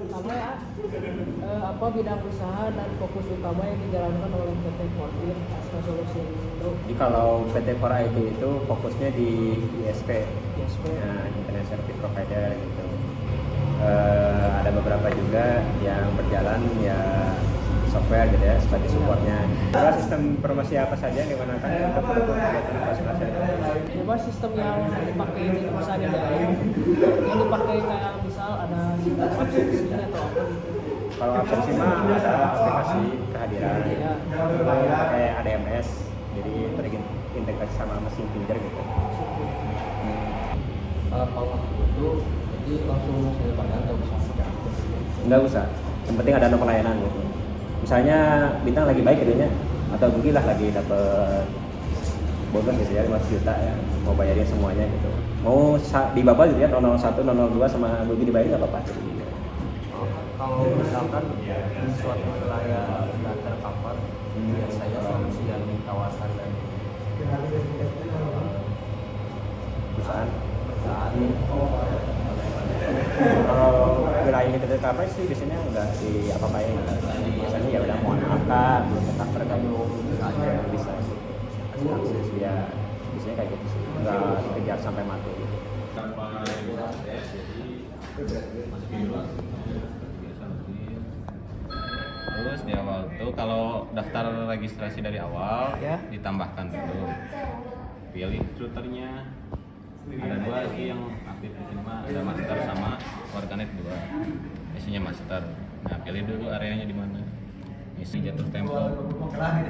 Pertama ya, apa bidang usaha dan fokus utama yang dijalankan oleh PT Fortin Astra Solusi Indo. Jadi kalau PT Core IT itu fokusnya di ISP, ISP. nah, Internet Service Provider gitu. Ada beberapa juga yang berjalan ya software gitu ya sebagai supportnya. Ada sistem informasi apa saja yang digunakan untuk mendukung kegiatan operasi itu? Coba sistem yang dipakai di perusahaan ini yang dipakai kayak misal ada sistem absensi atau apa gitu. Kalau absensi mah ada aplikasi kehadiran, Ya. pakai ADMS, jadi terintegrasi sama mesin pinjer gitu. Kalau itu jadi langsung saya bayar nggak usah pakai akun. Nggak usah, yang penting ada pelayanan gitu. Misalnya bintang lagi baik gitu ya, atau mungkin lah lagi dapet bonus gitu ya 5 juta ya, mau bayarin semuanya gitu. Mau di babal gitu ya 001, 002 sama Bugi dibayarin nggak apa-apa gitu. Kalau misalkan di suatu wilayah nggak tercover, biasanya solusi yang ditawarkan dari Perusahaan. perusahaan Kalau wilayah itu tercover sih biasanya nggak di apa-apain. Biasanya ya udah mohon maaf kak, belum tercover kan aja bisa kasih akses ya. Biasanya kayak gitu sih, nggak dikejar sampai mati. Terus di awal tuh kalau daftar registrasi dari awal Ya. ditambahkan dulu, pilih routernya. Ada dua sih yang aktif di sini mah, ada master sama warganet dua. Isinya master. Nah pilih dulu areanya di mana. Isi jatuh tempo 10 hari.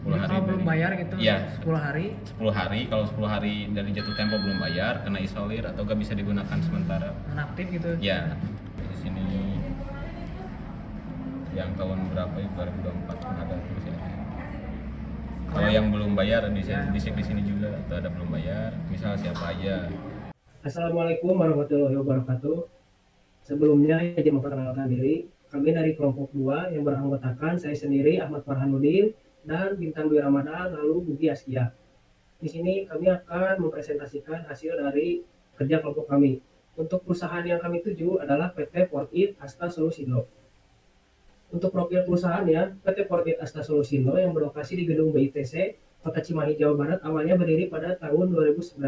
Kalau belum dari- bayar gitu, Iya, 10 hari. 10 hari. Kalau 10 hari dari jatuh tempo belum bayar, kena isolir atau gak bisa digunakan sementara. Nonaktif gitu. Ya, di sini yang tahun berapa ya 2024 kan ada terus ya. Kalau yang belum bayar di sini juga atau ada belum bayar, misal siapa aja. Assalamualaikum warahmatullahi wabarakatuh. Sebelumnya izin memperkenalkan diri. Kami dari kelompok 2 yang beranggotakan saya sendiri Ahmad Farhanuddin dan Bintang Dwi Ramadan lalu Bugi Askia. Di sini kami akan mempresentasikan hasil dari kerja kelompok kami. Untuk perusahaan yang kami tuju adalah PT Fortit Asta Solusindo. Untuk profil perusahaannya, PT Fortit Asta Solusindo yang berlokasi di Gedung BITC, Kota Cimahi, Jawa Barat awalnya berdiri pada tahun 2019,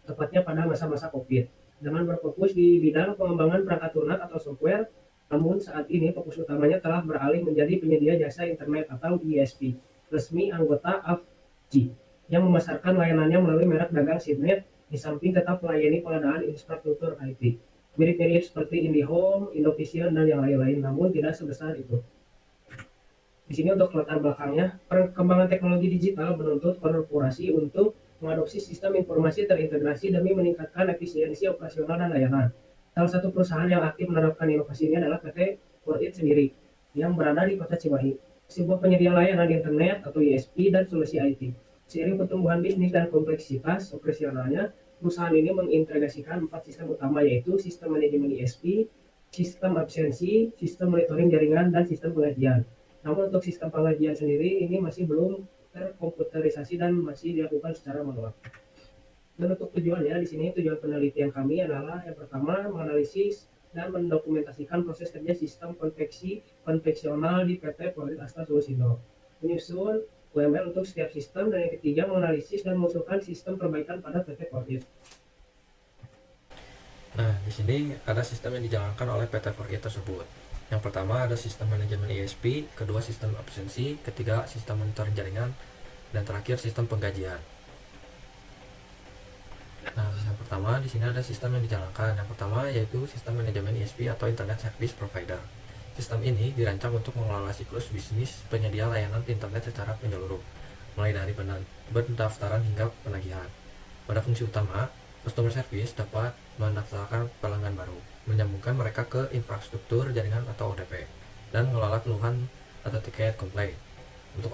tepatnya pada masa-masa COVID, dengan berfokus di bidang pengembangan perangkat lunak atau software. Namun saat ini fokus utamanya telah beralih menjadi penyedia jasa internet atau ISP, resmi anggota AFG, yang memasarkan layanannya melalui merek dagang Sidnet, di samping tetap melayani pengadaan infrastruktur IT. Mirip-mirip seperti IndiHome, Indovision, dan yang lain-lain, namun tidak sebesar itu. Di sini untuk latar belakangnya, perkembangan teknologi digital menuntut korporasi untuk mengadopsi sistem informasi terintegrasi demi meningkatkan efisiensi operasional dan layanan. Salah satu perusahaan yang aktif menerapkan inovasi ini adalah PT Fortit sendiri, yang berada di Kota Cimahi, sebuah penyedia layanan internet atau ISP dan solusi IT. Seiring pertumbuhan bisnis dan kompleksitas operasionalnya, perusahaan ini mengintegrasikan 4 sistem utama, yaitu sistem manajemen ISP, sistem absensi, sistem monitoring jaringan, dan sistem pengajian. Namun untuk sistem pengajian sendiri ini masih belum terkomputerisasi dan masih dilakukan secara manual. Dan untuk tujuannya di sini tujuan penelitian kami adalah yang pertama menganalisis dan mendokumentasikan proses kerja sistem konveksi konvensional di PT Fortit Asta Solusindo, menyusun UML untuk setiap sistem, dan yang ketiga menganalisis dan mengusulkan sistem perbaikan pada PT Fortit. Nah, di sini ada sistem yang dijalankan oleh PT Fortit tersebut. Yang pertama ada sistem manajemen ISP, kedua sistem absensi, ketiga sistem monitoring jaringan, dan terakhir sistem penggajian. Nah, yang pertama di sini ada sistem yang dijalankan. Yang pertama yaitu sistem manajemen ISP atau Internet Service Provider. Sistem ini dirancang untuk mengelola siklus bisnis penyedia layanan internet secara menyeluruh, mulai dari pendaftaran hingga penagihan. Pada fungsi utama, customer service dapat mendaftarkan pelanggan baru, menyambungkan mereka ke infrastruktur jaringan atau OTP, dan mengelola keluhan atau tiket komplain. Untuk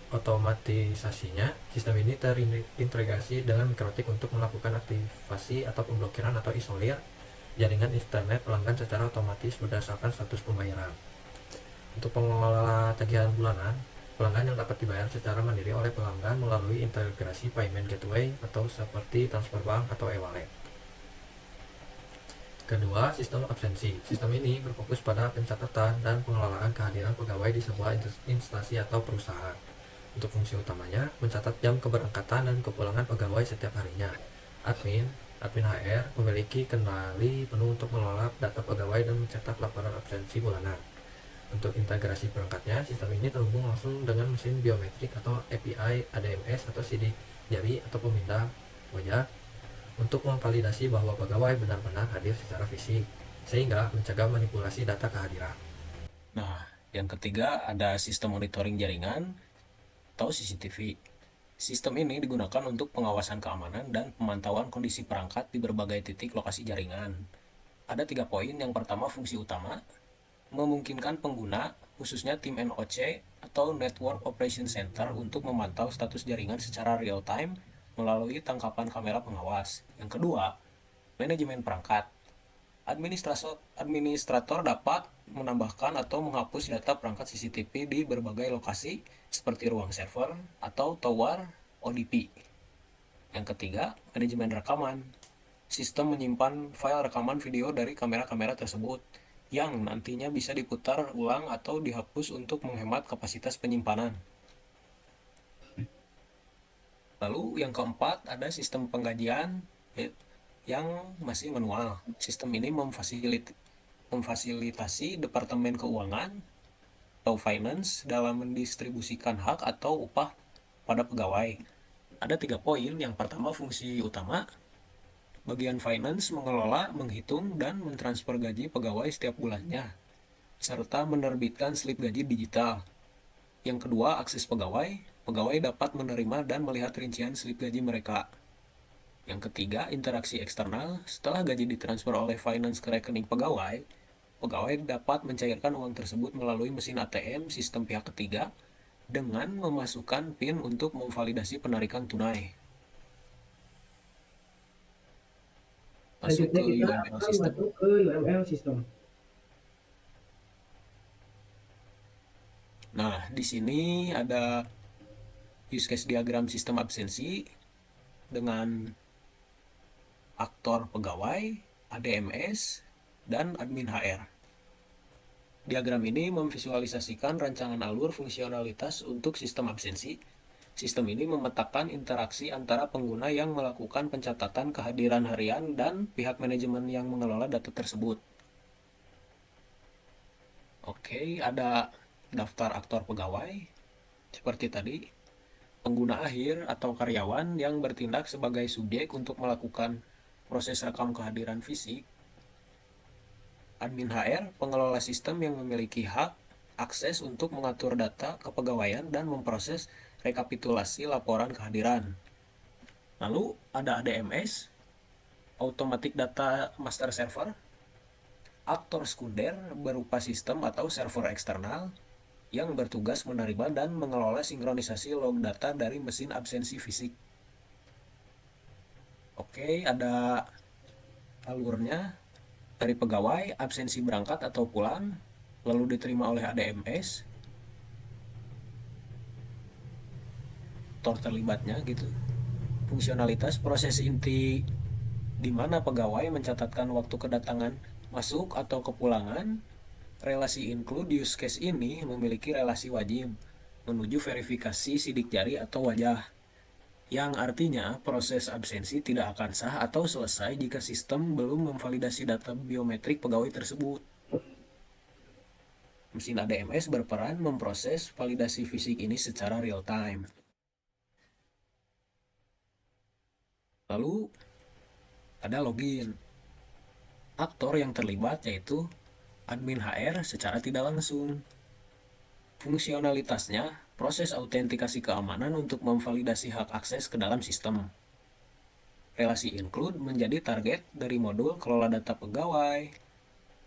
otomatisasinya, sistem ini terintegrasi dengan Mikrotik untuk melakukan aktivasi atau pemblokiran atau isolir jaringan internet pelanggan secara otomatis berdasarkan status pembayaran. Untuk pengelola tagihan bulanan, pelanggan yang dapat dibayar secara mandiri oleh pelanggan melalui integrasi payment gateway atau seperti transfer bank atau e-wallet. Kedua, sistem absensi. Sistem ini berfokus pada pencatatan dan pengelolaan kehadiran pegawai di sebuah instansi atau perusahaan. Untuk fungsi utamanya, mencatat jam keberangkatan dan kepulangan pegawai setiap harinya. Admin HR memiliki kendali penuh untuk mengelola data pegawai dan mencetak laporan absensi bulanan. Untuk integrasi perangkatnya, sistem ini terhubung langsung dengan mesin biometrik atau API ADMS atau sidik jari atau pemindah wajah untuk memvalidasi bahwa pegawai benar-benar hadir secara fisik, sehingga mencegah manipulasi data kehadiran. Nah, yang ketiga ada sistem monitoring jaringan atau CCTV. Sistem ini digunakan untuk pengawasan keamanan dan pemantauan kondisi perangkat di berbagai titik lokasi jaringan. Ada 3 poin. Yang pertama, fungsi utama, memungkinkan pengguna, khususnya tim NOC atau Network Operation Center, untuk memantau status jaringan secara real-time melalui tangkapan kamera pengawas. Yang kedua, manajemen perangkat. Administrator dapat menambahkan atau menghapus data perangkat CCTV di berbagai lokasi seperti ruang server atau tower ODP. Yang ketiga, manajemen rekaman. Sistem menyimpan file rekaman video dari kamera-kamera tersebut yang nantinya bisa diputar ulang atau dihapus untuk menghemat kapasitas penyimpanan. Lalu yang keempat ada sistem penggajian yang masih manual. Sistem ini memfasilitasi Departemen Keuangan atau Finance dalam mendistribusikan hak atau upah pada pegawai. Ada 3 poin. Yang pertama, fungsi utama. Bagian Finance mengelola, menghitung, dan mentransfer gaji pegawai setiap bulannya, serta menerbitkan slip gaji digital. Yang kedua, akses pegawai. Pegawai dapat menerima dan melihat rincian slip gaji mereka. Yang ketiga, interaksi eksternal. Setelah gaji ditransfer oleh Finance ke rekening pegawai, pegawai dapat mencairkan uang tersebut melalui mesin ATM sistem pihak ketiga dengan memasukkan PIN untuk memvalidasi penarikan tunai. Masuk ke Selanjutnya kita UML akan system. masuk ke UML system. Nah, di sini ada use case diagram sistem absensi dengan aktor pegawai, ADMS, dan admin HR. Diagram ini memvisualisasikan rancangan alur fungsionalitas untuk sistem absensi. Sistem ini memetakan interaksi antara pengguna yang melakukan pencatatan kehadiran harian dan pihak manajemen yang mengelola data tersebut. Oke, ada daftar aktor pegawai seperti tadi. Pengguna akhir atau karyawan yang bertindak sebagai subjek untuk melakukan proses rekam kehadiran fisik. Admin HR, pengelola sistem yang memiliki hak akses untuk mengatur data kepegawaian dan memproses rekapitulasi laporan kehadiran. Lalu ada ADMS, Automatic Data Master Server. Aktor sekunder berupa sistem atau server eksternal yang bertugas menerima dan mengelola sinkronisasi log data dari mesin absensi fisik. Oke, ada alurnya. Dari pegawai, absensi berangkat atau pulang, lalu diterima oleh ADMS, terlibatnya gitu. Fungsionalitas proses inti di mana pegawai mencatatkan waktu kedatangan, masuk atau kepulangan. Relasi include use case ini memiliki relasi wajib menuju verifikasi sidik jari atau wajah, yang artinya proses absensi tidak akan sah atau selesai jika sistem belum memvalidasi data biometrik pegawai tersebut. Mesin ADMS berperan memproses validasi fisik ini secara real time. Lalu ada login. Aktor yang terlibat yaitu admin HR secara tidak langsung. Fungsionalitasnya, proses autentikasi keamanan untuk memvalidasi hak akses ke dalam sistem. Relasi include menjadi target dari modul kelola data pegawai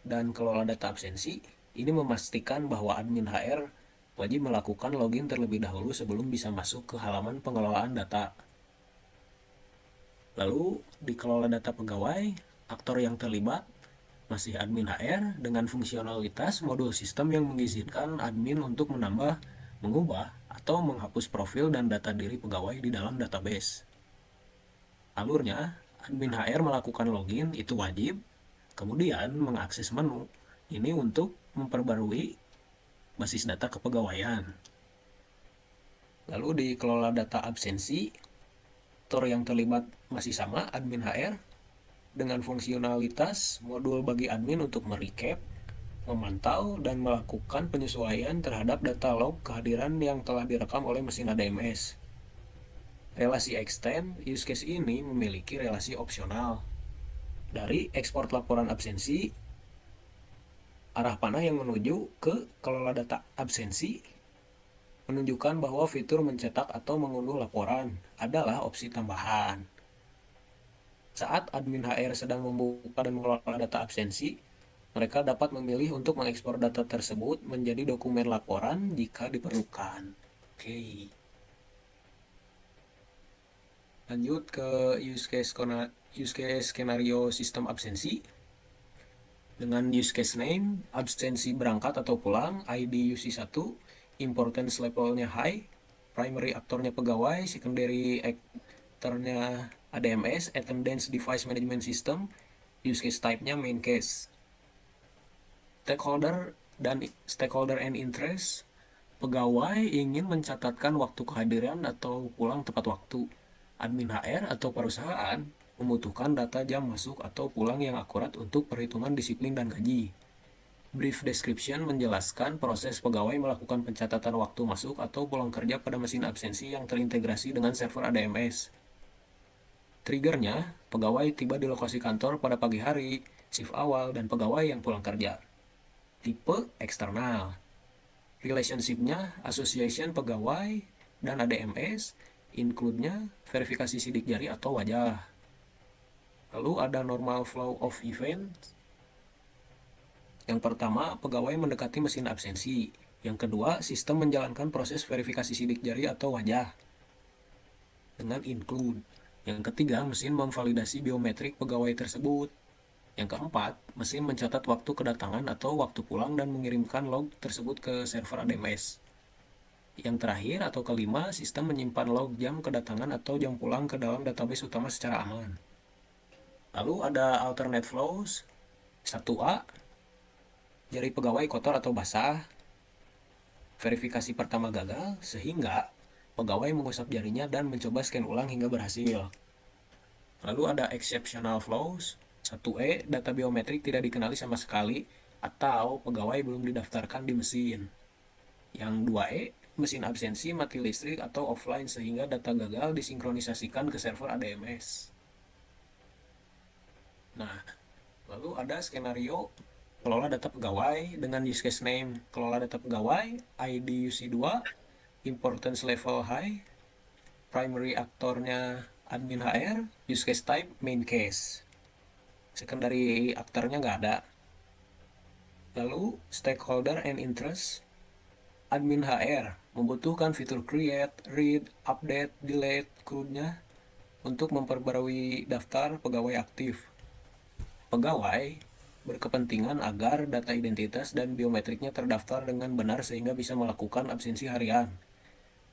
dan kelola data absensi. Ini memastikan bahwa admin HR wajib melakukan login terlebih dahulu sebelum bisa masuk ke halaman pengelolaan data. Lalu, di kelola data pegawai, aktor yang terlibat masih admin HR dengan fungsionalitas modul sistem yang mengizinkan admin untuk menambah, mengubah, atau menghapus profil dan data diri pegawai di dalam database. Alurnya, admin HR melakukan login, itu wajib. Kemudian mengakses menu ini untuk memperbarui basis data kepegawaian. Lalu di kelola data absensi, aktor yang terlibat masih sama, admin HR, dengan fungsionalitas modul bagi admin untuk merecap, memantau, dan melakukan penyesuaian terhadap data log kehadiran yang telah direkam oleh mesin ADMS. Relasi extend use case ini memiliki relasi opsional. Dari ekspor laporan absensi, arah panah yang menuju ke kelola data absensi menunjukkan bahwa fitur mencetak atau mengunduh laporan adalah opsi tambahan. Saat admin HR sedang membuka dan mengelola data absensi, mereka dapat memilih untuk mengekspor data tersebut menjadi dokumen laporan jika diperlukan. Oke. Lanjut ke use case skenario sistem absensi. Dengan use case name, absensi berangkat atau pulang, ID UC1, importance levelnya high, primary aktornya pegawai, secondary aktornya ADMS, attendance device management system, use case type-nya main case. Stakeholder and interest, pegawai ingin mencatatkan waktu kehadiran atau pulang tepat waktu. Admin HR atau perusahaan membutuhkan data jam masuk atau pulang yang akurat untuk perhitungan disiplin dan gaji. Brief description menjelaskan proses pegawai melakukan pencatatan waktu masuk atau pulang kerja pada mesin absensi yang terintegrasi dengan server ADMS. Triggernya, pegawai tiba di lokasi kantor pada pagi hari, shift awal, dan pegawai yang pulang kerja. Tipe eksternal. Relationship-nya, association pegawai dan ADMS, include-nya verifikasi sidik jari atau wajah. Lalu ada normal flow of events. Yang pertama, pegawai mendekati mesin absensi. Yang kedua, sistem menjalankan proses verifikasi sidik jari atau wajah dengan include. Yang ketiga, mesin memvalidasi biometrik pegawai tersebut. Yang keempat, mesin mencatat waktu kedatangan atau waktu pulang dan mengirimkan log tersebut ke server ADMS. Yang terakhir atau kelima, sistem menyimpan log jam kedatangan atau jam pulang ke dalam database utama secara aman. Lalu ada alternate flows. 1A, jari pegawai kotor atau basah. Verifikasi pertama gagal, sehingga pegawai mengusap jarinya dan mencoba scan ulang hingga berhasil. Lalu ada exceptional flows. 1E, data biometrik tidak dikenali sama sekali atau pegawai belum didaftarkan di mesin. Yang 2E, mesin absensi mati listrik atau offline sehingga data gagal disinkronisasikan ke server ADMS. Nah, lalu ada skenario kelola data pegawai dengan use case name kelola data pegawai, ID UC2, importance level high, primary aktornya admin HR, use case type main case. Secondary aktornya nggak ada. Lalu stakeholder and interest, admin HR membutuhkan fitur create, read, update, delete CRUD-nya untuk memperbarui daftar pegawai aktif. Pegawai berkepentingan agar data identitas dan biometriknya terdaftar dengan benar sehingga bisa melakukan absensi harian.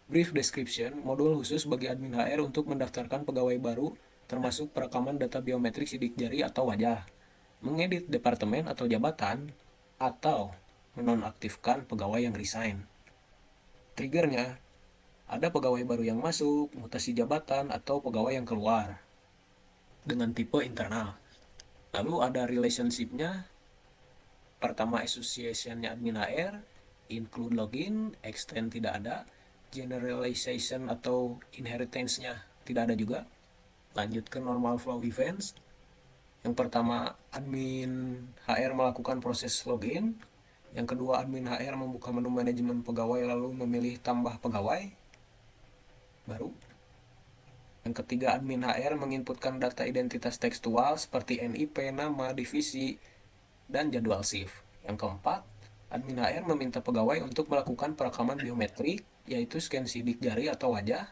Brief description, modul khusus bagi admin HR untuk mendaftarkan pegawai baru termasuk perekaman data biometrik sidik jari atau wajah, mengedit departemen atau jabatan, atau menonaktifkan pegawai yang resign. Triggernya, ada pegawai baru yang masuk, mutasi jabatan, atau pegawai yang keluar dengan tipe internal. Lalu ada relationship-nya. Pertama, association-nya admin HR, include login, extend tidak ada, generalization atau inheritance-nya tidak ada juga. Lanjut ke normal flow events. Yang pertama, admin HR melakukan proses login. Yang kedua, admin HR membuka menu manajemen pegawai lalu memilih tambah pegawai baru. Yang ketiga, admin HR menginputkan data identitas tekstual seperti NIP, nama, divisi, dan jadwal shift. Yang keempat, admin HR meminta pegawai untuk melakukan perekaman biometrik, yaitu scan sidik jari atau wajah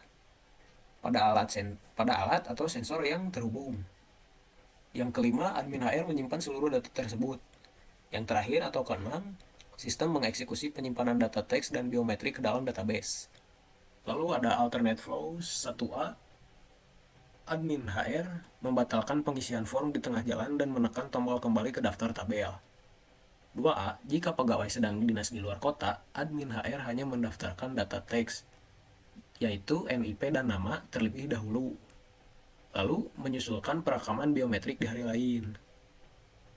pada alat atau sensor yang terhubung. Yang kelima, admin HR menyimpan seluruh data tersebut. Yang terakhir atau keenam, sistem mengeksekusi penyimpanan data teks dan biometrik ke dalam database. Lalu ada alternate flows 1A. admin HR membatalkan pengisian form di tengah jalan dan menekan tombol kembali ke daftar tabel. 2A. Jika pegawai sedang dinas di luar kota, admin HR hanya mendaftarkan data teks, yaitu NIP dan nama terlebih dahulu, lalu menyusulkan perekaman biometrik di hari lain.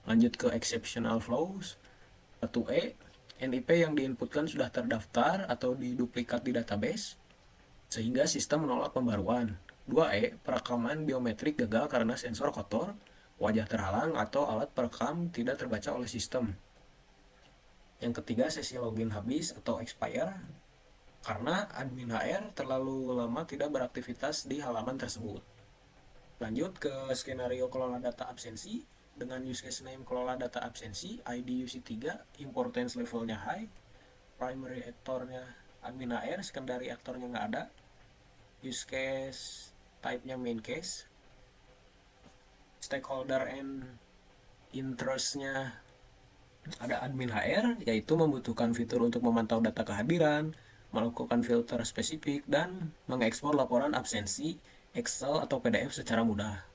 Lanjut ke exceptional flows. 1E. NIP yang diinputkan sudah terdaftar atau diduplikat di database, sehingga sistem menolak pembaruan. 2E. Perekaman biometrik gagal karena sensor kotor, wajah terhalang, atau alat perekam tidak terbaca oleh sistem. Yang ketiga, sesi login habis atau expire karena admin HR terlalu lama tidak beraktivitas di halaman tersebut. Lanjut ke skenario kelola data absensi dengan use case name kelola data absensi, ID UC3, importance levelnya high, primary aktornya admin HR, secondary aktornya nggak ada, use case type-nya main case, stakeholder and interest-nya ada admin HR, yaitu membutuhkan fitur untuk memantau data kehadiran, melakukan filter spesifik, dan mengekspor laporan absensi, Excel atau PDF secara mudah.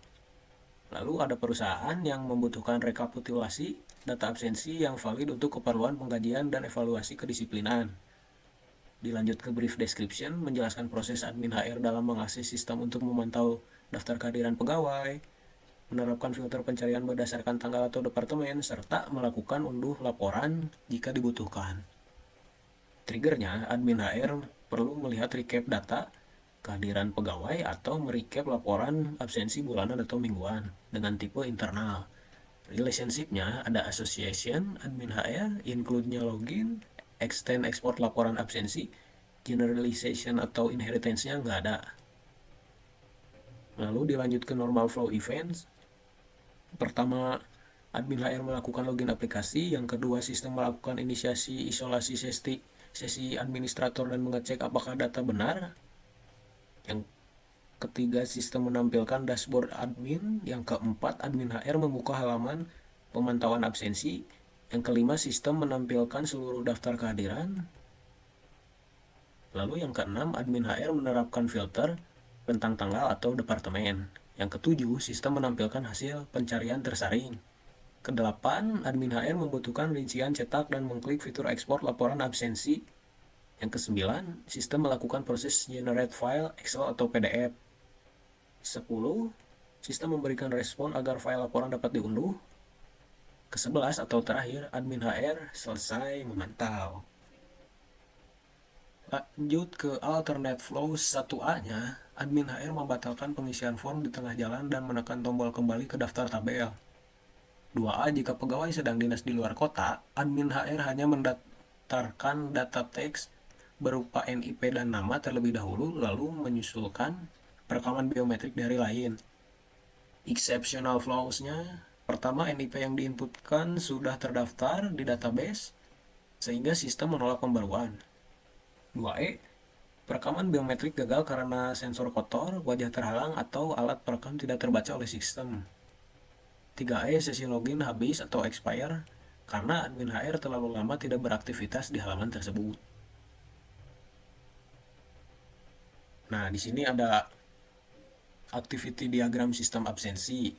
Lalu ada perusahaan yang membutuhkan rekapitulasi data absensi yang valid untuk keperluan pengkajian dan evaluasi kedisiplinan. Dilanjut ke brief description, menjelaskan proses admin HR dalam mengakses sistem untuk memantau daftar kehadiran pegawai, menerapkan filter pencarian berdasarkan tanggal atau departemen, serta melakukan unduh laporan jika dibutuhkan. Triggernya, admin HR perlu melihat recap data kehadiran pegawai atau merecap laporan absensi bulanan atau mingguan dengan tipe internal. Relationship-nya ada association, admin HR, include-nya login, extend export laporan absensi, generalization atau inheritance-nya nggak ada. Lalu dilanjut ke normal flow events. Pertama, admin HR melakukan login aplikasi. Yang kedua, sistem melakukan inisiasi isolasi sesi administrator dan mengecek apakah data benar. Yang ketiga, sistem menampilkan dashboard admin. Yang keempat, admin HR membuka halaman pemantauan absensi. Yang kelima, sistem menampilkan seluruh daftar kehadiran. Lalu yang keenam, admin HR menerapkan filter tentang tanggal atau departemen. Yang ketujuh, sistem menampilkan hasil pencarian tersaring. Kedelapan, admin HR membutuhkan rincian cetak dan mengklik fitur ekspor laporan absensi. Yang kesembilan, sistem melakukan proses generate file Excel atau PDF. 10, sistem memberikan respon agar file laporan dapat diunduh. Ke-11 atau terakhir, admin HR selesai memantau. Lanjut ke alternate flow 1A-nya, admin HR membatalkan pengisian form di tengah jalan dan menekan tombol kembali ke daftar tabel. 2A, jika pegawai sedang dinas di luar kota, admin HR hanya mendaftarkan data teks berupa NIP dan nama terlebih dahulu, lalu menyusulkan perekaman biometrik dari lain. Exceptional flows-nya, pertama, NIP yang diinputkan sudah terdaftar di database, sehingga sistem menolak pembaruan. 2E, perekaman biometrik gagal karena sensor kotor, wajah terhalang, atau alat perekam tidak terbaca oleh sistem. 3E, sesi login habis atau expire karena admin HR terlalu lama tidak beraktivitas di halaman tersebut. Nah, di sini ada activity diagram sistem absensi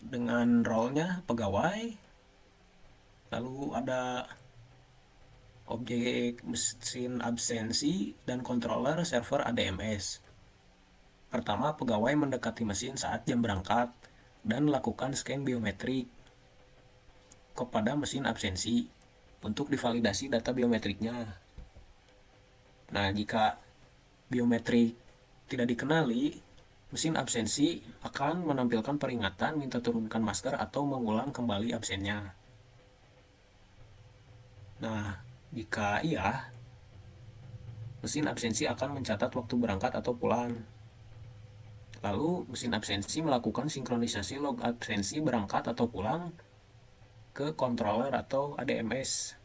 dengan role-nya pegawai, lalu ada objek mesin absensi dan controller server ADMS. Pertama, pegawai mendekati mesin saat jam berangkat dan lakukan scan biometrik kepada mesin absensi untuk divalidasi data biometriknya. Nah, jika biometrik tidak dikenali, mesin absensi akan menampilkan peringatan minta turunkan masker atau mengulang kembali absennya. Nah, jika iya, mesin absensi akan mencatat waktu berangkat atau pulang. Lalu, mesin absensi melakukan sinkronisasi log absensi berangkat atau pulang ke controller atau ADMS.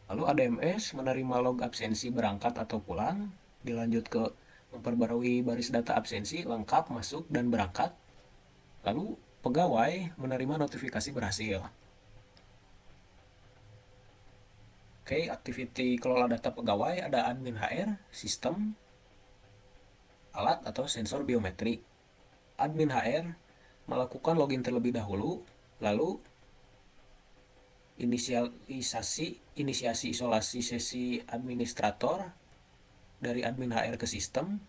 Lalu ADMS menerima log absensi berangkat atau pulang, dilanjut ke memperbarui baris data absensi lengkap, masuk, dan berangkat. Lalu pegawai menerima notifikasi berhasil. Oke, activity kelola data pegawai ada admin HR, sistem, alat atau sensor biometrik. Admin HR melakukan login terlebih dahulu, lalu inisiasi isolasi sesi administrator dari admin HR ke sistem,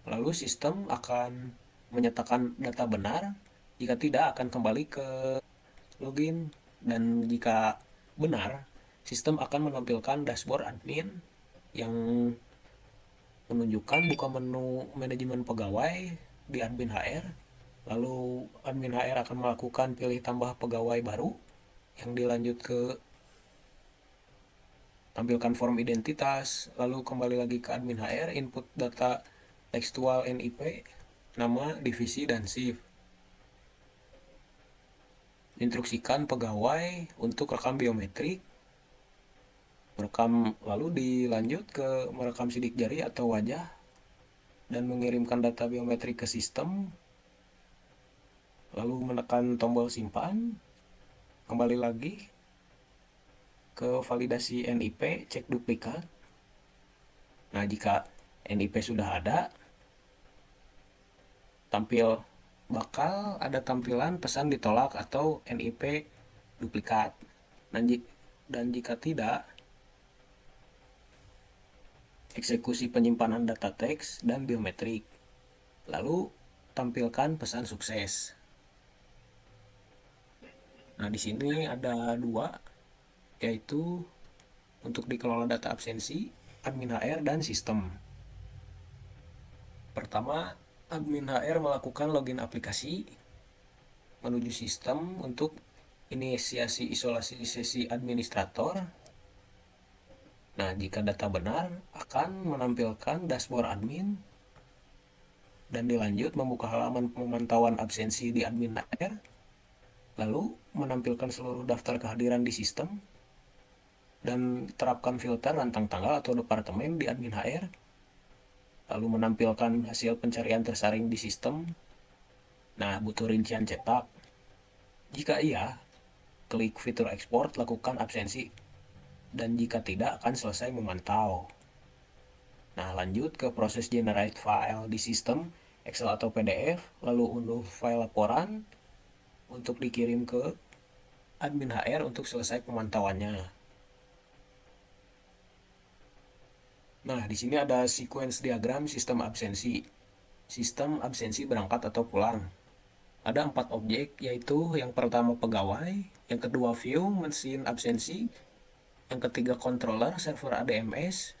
lalu sistem akan menyatakan data benar, jika tidak akan kembali ke login, dan jika benar, sistem akan menampilkan dashboard admin yang menunjukkan buka menu manajemen pegawai di admin HR, lalu admin HR akan melakukan pilih tambah pegawai baru yang dilanjut ke tampilkan form identitas, lalu kembali lagi ke admin HR, input data tekstual NIP, nama, divisi, dan shift. Instruksikan pegawai untuk rekam biometrik, merekam, lalu dilanjut ke merekam sidik jari atau wajah, dan mengirimkan data biometrik ke sistem, lalu menekan tombol simpan, kembali lagi ke validasi NIP, cek duplikat. Nah, jika NIP sudah ada, bakal ada tampilan pesan ditolak atau NIP duplikat. Dan jika tidak, eksekusi penyimpanan data teks dan biometrik. Lalu tampilkan pesan sukses. Nah, di sini ada dua, yaitu untuk dikelola data absensi, admin HR, dan sistem. Pertama, admin HR melakukan login aplikasi menuju sistem untuk inisiasi isolasi sesi administrator. Nah, jika data benar, akan menampilkan dashboard admin, dan dilanjut membuka halaman pemantauan absensi di admin HR, lalu menampilkan seluruh daftar kehadiran di sistem, dan terapkan filter rentang tanggal atau departemen di admin HR, lalu menampilkan hasil pencarian tersaring di sistem. Nah, butuh rincian cetak. Jika iya, klik fitur export, lakukan absensi, dan jika tidak, akan selesai memantau. Nah, lanjut ke proses generate file di sistem, Excel atau PDF, lalu unduh file laporan untuk dikirim ke admin HR untuk selesai pemantauannya. Nah, di sini ada sequence diagram sistem absensi. Sistem absensi berangkat atau pulang. Ada 4 objek, yaitu yang pertama pegawai, yang kedua view, mesin absensi, yang ketiga controller, server ADMS,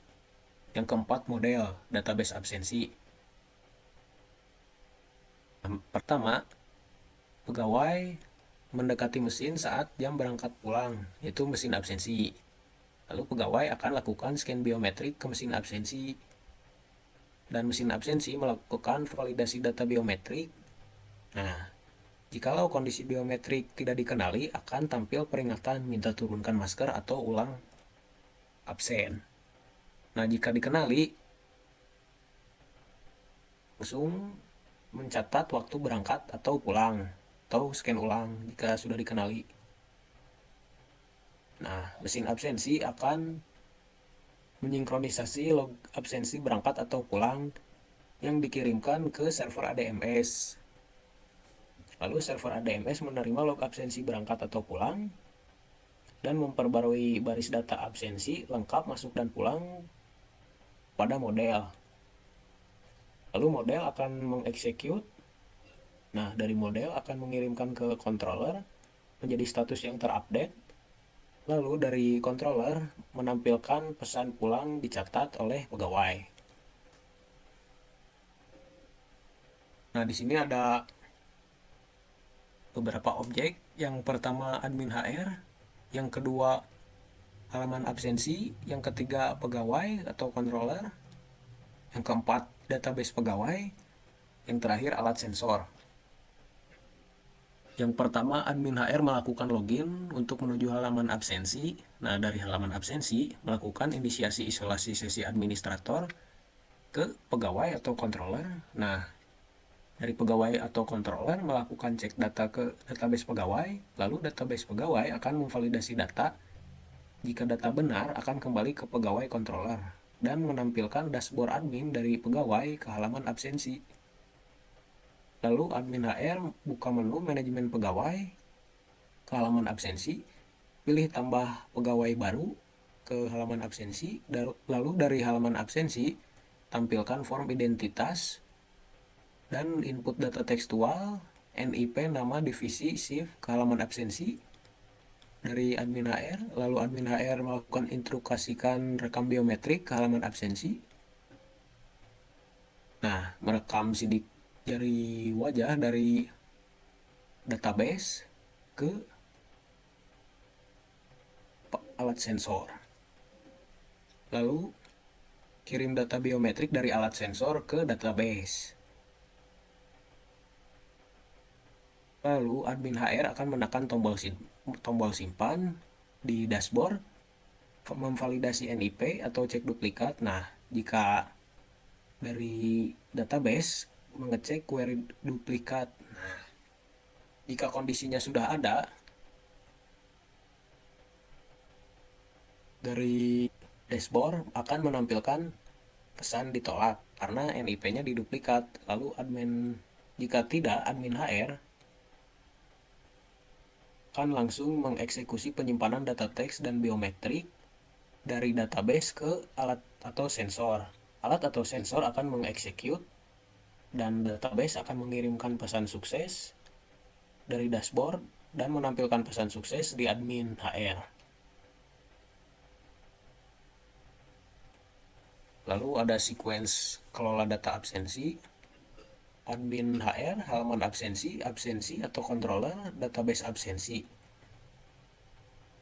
yang keempat model, database absensi. Pertama, pegawai mendekati mesin saat jam berangkat pulang, yaitu mesin absensi. Lalu pegawai akan lakukan scan biometrik ke mesin absensi, dan mesin absensi melakukan validasi data biometrik. Nah, jikalau kondisi biometrik tidak dikenali, akan tampil peringatan minta turunkan masker atau ulang absen. Nah, jika dikenali, langsung mencatat waktu berangkat atau pulang, atau scan ulang jika sudah dikenali. Nah, mesin absensi akan mensinkronisasi log absensi berangkat atau pulang yang dikirimkan ke server ADMS. Lalu server ADMS menerima log absensi berangkat atau pulang dan memperbarui baris data absensi lengkap masuk dan pulang pada model. Lalu model akan mengeksekut. Nah, dari model akan mengirimkan ke controller menjadi status yang terupdate. Lalu dari controller menampilkan pesan pulang dicatat oleh pegawai. Nah, di sini ada beberapa objek. Yang pertama admin HR, yang kedua halaman absensi, yang ketiga pegawai atau controller, yang keempat database pegawai, yang terakhir alat sensor. Yang pertama, admin HR melakukan login untuk menuju halaman absensi. Nah, dari halaman absensi, melakukan inisiasi isolasi sesi administrator ke pegawai atau controller. Nah, dari pegawai atau controller melakukan cek data ke database pegawai, lalu database pegawai akan memvalidasi data. Jika data benar, akan kembali ke pegawai controller. dan menampilkan dashboard admin dari pegawai ke halaman absensi. Lalu admin HR buka menu manajemen pegawai ke halaman absensi, pilih tambah pegawai baru ke halaman absensi, lalu dari halaman absensi tampilkan form identitas dan input data tekstual, NIP, nama, divisi, shift ke halaman absensi dari admin HR, lalu admin HR melakukan instruksikan rekam biometrik ke halaman absensi. Nah, merekam sidik jari wajah dari database ke alat sensor. Lalu kirim data biometrik dari alat sensor ke database. Lalu admin HR akan menekan tombol simpan di dashboard, memvalidasi NIP atau cek duplikat. Nah, jika dari database mengecek query duplikat. Nah, jika kondisinya sudah ada, dari dashboard akan menampilkan pesan ditolak karena NIP-nya diduplikat. Lalu jika tidak, admin HR akan langsung mengeksekusi penyimpanan data teks dan biometrik dari database ke alat atau sensor. Alat atau sensor akan mengeksekut dan database akan mengirimkan pesan sukses dari dashboard dan menampilkan pesan sukses di admin HR. Lalu ada sequence kelola data absensi, admin HR, halaman absensi, absensi atau controller, database absensi.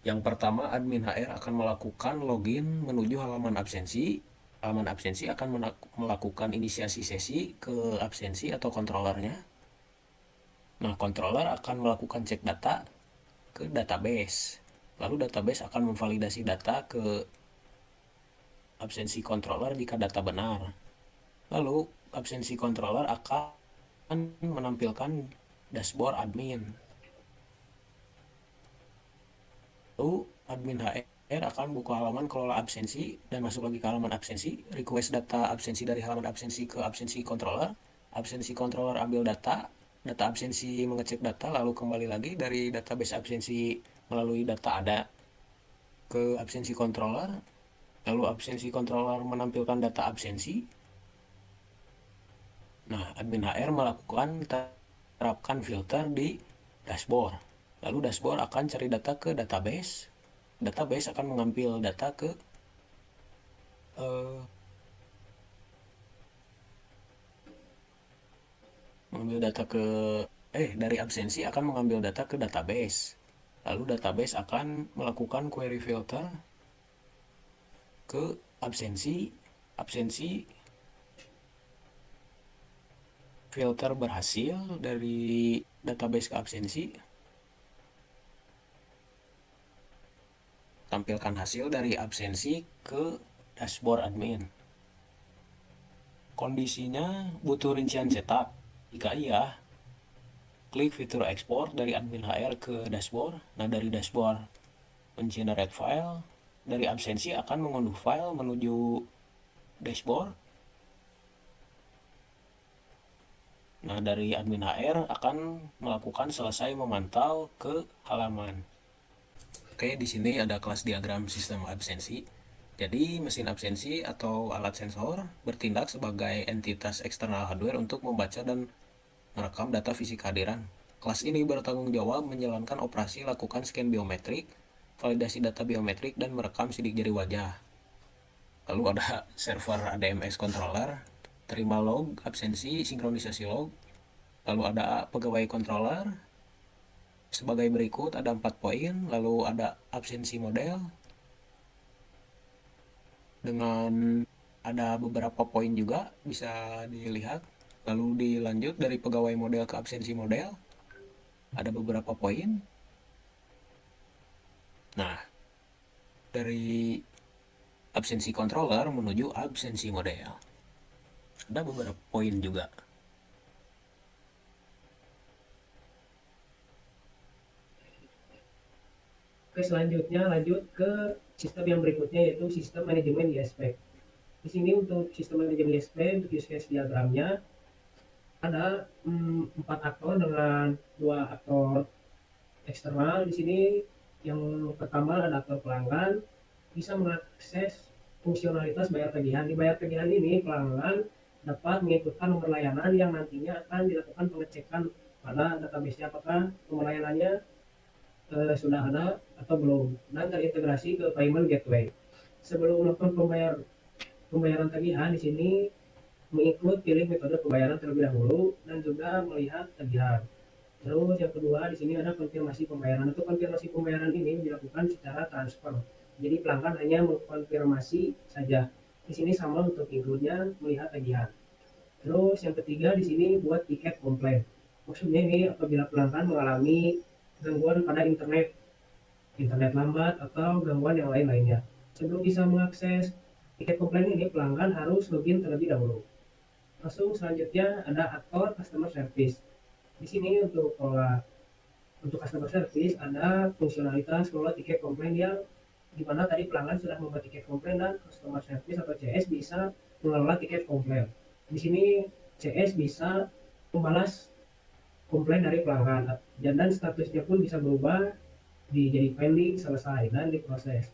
Yang pertama, admin HR akan melakukan login menuju halaman absensi. Halaman absensi akan melakukan inisiasi sesi ke absensi atau controllernya. Nah, controller akan melakukan cek data ke database. Lalu database akan memvalidasi data ke absensi controller jika data benar. Lalu absensi controller akan menampilkan dashboard admin. Lalu admin HR akan buka halaman kelola absensi dan masuk lagi ke halaman absensi, request data absensi dari halaman absensi ke absensi controller. Absensi controller ambil data absensi mengecek data, lalu kembali lagi dari database absensi melalui data ada ke absensi controller. Lalu absensi controller menampilkan data absensi. Nah, admin HR melakukan terapkan filter di dashboard. Lalu dashboard akan cari data ke database. Database akan mengambil data ke dari absensi akan mengambil data ke database. Lalu database akan melakukan query filter ke absensi filter berhasil dari database ke absensi. Tampilkan hasil dari absensi ke dashboard admin. Kondisinya butuh rincian cetak. Jika iya, klik fitur export dari admin HR ke dashboard. Nah, dari dashboard mengenerate file. Dari absensi akan mengunduh file menuju dashboard. Nah, dari admin HR akan melakukan selesai memantau ke halaman. Oke, di sini ada kelas diagram sistem absensi. Jadi, mesin absensi atau alat sensor bertindak sebagai entitas eksternal hardware untuk membaca dan merekam data fisik kehadiran. Kelas ini bertanggung jawab menjalankan operasi lakukan scan biometrik, validasi data biometrik, dan merekam sidik jari wajah. Lalu ada server ADMS controller, terima log, absensi, sinkronisasi log. Lalu ada pegawai controller. Sebagai berikut ada 4 poin, lalu ada absensi model. Dengan ada beberapa poin juga bisa dilihat. Lalu dilanjut dari pegawai model ke absensi model. Ada beberapa poin. Nah, dari absensi controller menuju absensi model. Ada beberapa poin juga. Oke, selanjutnya lanjut ke sistem yang berikutnya yaitu sistem manajemen ISP. Di sini untuk sistem manajemen ISP untuk use case diagramnya ada 4 aktor dengan 2 aktor eksternal. Di sini yang pertama ada aktor pelanggan, bisa mengakses fungsionalitas bayar tagihan. Di bayar tagihan ini pelanggan dapat menginputkan nomor layanan yang nantinya akan dilakukan pengecekan pada database apakah nomor layanannya sudah ada atau belum, dan terintegrasi ke payment gateway. Sebelum melakukan pembayaran tagihan, di sini menginclude pilih metode pembayaran terlebih dahulu dan juga melihat tagihan. Terus yang kedua di sini ada konfirmasi pembayaran. Untuk konfirmasi pembayaran ini dilakukan secara transfer. Jadi pelanggan hanya mengkonfirmasi saja. Di sini sama untuk include-nya melihat tagihan. Terus yang ketiga di sini buat tiket komplain. Maksudnya ini apabila pelanggan mengalami gangguan pada internet lambat atau gangguan yang lain-lainnya. Sebelum bisa mengakses tiket komplain ini, pelanggan harus login terlebih dahulu. Langsung selanjutnya ada aktor customer service. Di sini untuk customer service ada fungsionalitas kelola tiket komplain yang dimana tadi pelanggan sudah membuat tiket komplain dan customer service atau CS bisa mengelola tiket komplain. Di sini CS bisa membalas komplain dari pelanggan dan statusnya pun bisa berubah jadi pending, selesai, dan diproses.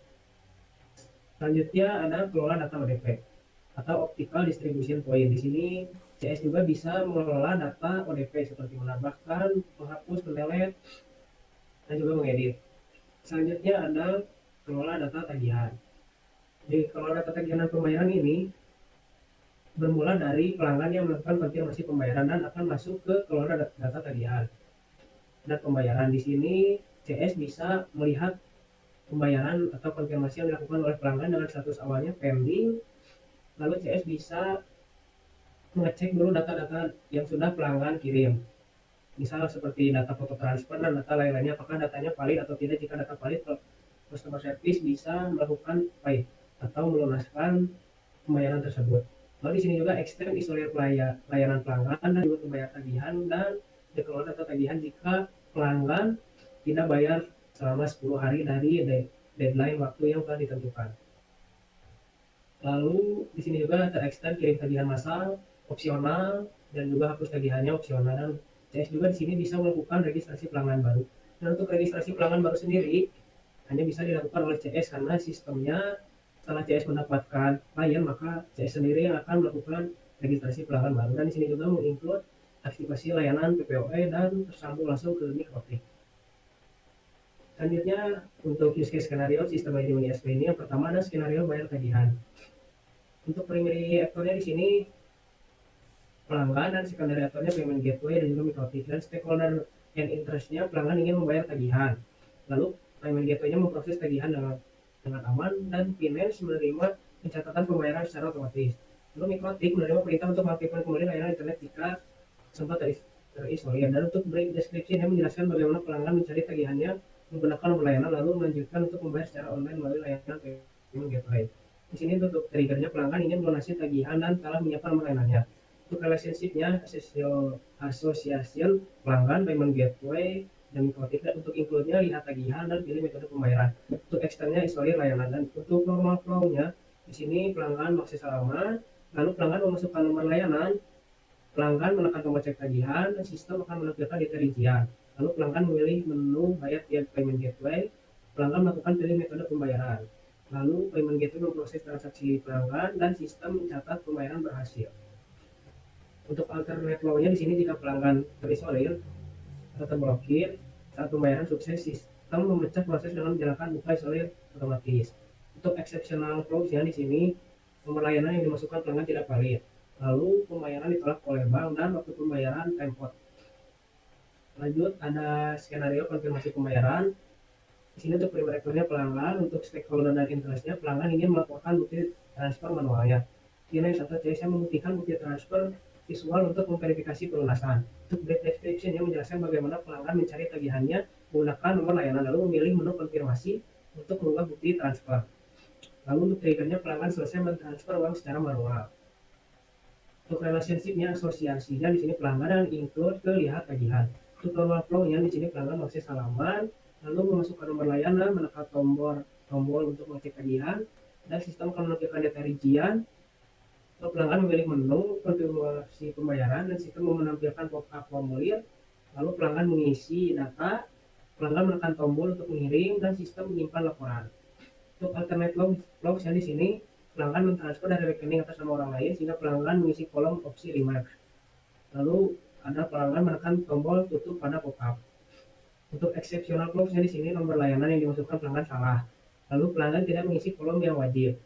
Selanjutnya ada kelola data ODP atau Optical Distribution Point. Di sini CS juga bisa mengelola data ODP seperti menambahkan, menghapus, mendelete, dan juga mengedit. Selanjutnya ada kelola data tagihan. Di kelola data tagihan dan pembayaran ini bermula dari pelanggan yang melakukan konfirmasi pembayaran dan akan masuk ke kelola data tagihan dan pembayaran. Di sini CS bisa melihat pembayaran atau konfirmasi yang dilakukan oleh pelanggan dengan status awalnya pending. Lalu CS bisa mengecek dulu data-data yang sudah pelanggan kirim. Misal seperti data foto transfer dan data lain-lainnya, apakah datanya valid atau tidak. Jika data valid, customer service bisa melakukan pay atau melunaskan pembayaran tersebut. Lalu di sini juga extend isolir layanan pelanggan dan juga pembayar tagihan dan dikelola data tagihan jika pelanggan tidak bayar selama 10 hari dari deadline waktu yang telah ditentukan. Lalu di sini juga terextend kirim tagihan massal opsional dan juga hapus tagihannya opsional, dan CS juga di sini bisa melakukan registrasi pelanggan baru. Dan untuk registrasi pelanggan baru sendiri hanya bisa dilakukan oleh CS karena sistemnya setelah CS mendapatkan klien maka CS sendiri yang akan melakukan registrasi pelanggan baru. Dan di sini juga menginclude aktivasi layanan PPOE dan tersambung langsung ke Mikrotik. Selanjutnya untuk use case skenario sistem manajemen ISP ini, yang pertama ada skenario bayar tagihan. Untuk primary actor-nya di sini pelanggan dan secondary actor-nya payment gateway dan juga Mikrotik. Dan stakeholder and interest-nya pelanggan ingin membayar tagihan. Lalu payment gateway-nya memproses tagihan dengan aman dan finance menerima pencatatan pembayaran secara otomatis. Lalu Mikrotik menerima perintah untuk mengaktifkan kembali layanan internet jika sempat terisolir. Dan untuk break description yang menjelaskan bagaimana pelanggan mencari tagihannya menggunakan nomor layanan lalu melanjutkan untuk membayar secara online melalui layanan payment gateway. Di sini untuk triggernya pelanggan ingin melunasi tagihan dan telah menyiapkan nomor layanannya. Untuk relationship-nya association pelanggan payment gateway dan Mikrotik. Dan untuk include-nya lihat tagihan dan pilih metode pembayaran. Untuk externnya isolir layanan. Dan untuk normal flow-nya di sini pelanggan mengakses halaman, lalu pelanggan memasukkan nomor layanan, pelanggan menekan tombol cek tagihan dan sistem akan menampilkan detail rincian. Lalu pelanggan memilih menu bayar via payment gateway, pelanggan melakukan pilih metode pembayaran. Lalu payment gateway memproses transaksi pelanggan dan sistem mencatat pembayaran berhasil. Untuk alternate flow-nya di sini jika pelanggan terisolir atau terblokir saat pembayaran sukses, sistem memecah proses dengan menjalankan buka isolir otomatis. Untuk exceptional flow-nya di sini nomor layanan yang dimasukkan pelanggan tidak valid. Lalu pembayaran ditolak oleh bank dan waktu pembayaran time-out. Lanjut ada skenario konfirmasi pembayaran. Di sini untuk primary actor-nya pelanggan, untuk stakeholder dan interest-nya pelanggan ingin melaporkan bukti transfer manualnya. Finance atau CS yang membuktikan bukti transfer visual untuk memverifikasi pelunasan. Untuk break description yang menjelaskan bagaimana pelanggan mencari tagihannya menggunakan nomor layanan lalu memilih menu konfirmasi untuk mengubah bukti transfer. Lalu untuk triggernya pelanggan selesai mentransfer uang secara manual. Untuk relationship-nya asosiasinya di sini pelanggan dan include ke lihat tagihan. Untuk normal flow-nya di sini pelanggan mengakses halaman, lalu memasukkan nomor layanan, menekan tombol untuk mengecek tagihan, dan sistem akan menampilkan data rincian Untuk pelanggan memilih menu, konfigurasi pembayaran, dan sistem menampilkan pop-up formulir. Lalu pelanggan mengisi data, pelanggan menekan tombol untuk mengirim, dan sistem menyimpan laporan. Untuk alternate logs yang di sini, pelanggan mentransfer dari rekening atas nama orang lain sehingga pelanggan mengisi kolom opsi remark. Lalu ada pelanggan menekan tombol tutup pada pop-up. Untuk exceptional clause di sini nomor layanan yang dimasukkan pelanggan salah. Lalu pelanggan tidak mengisi kolom yang wajib.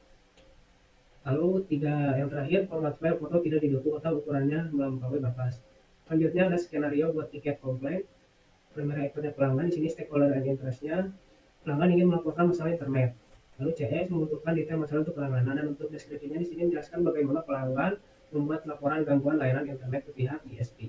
Lalu yang terakhir, format file foto tidak didukung atau ukurannya melampaui batas. Selanjutnya ada skenario buat tiket komplain. Primary actornya pelanggan, di sini stakeholder and interest-nya. Pelanggan ingin melaporkan masalah internet. Lalu CS membutuhkan detail masalah untuk penanganan, dan untuk deskripsinya di sini menjelaskan bagaimana pelanggan membuat laporan gangguan layanan internet ke pihak ISP.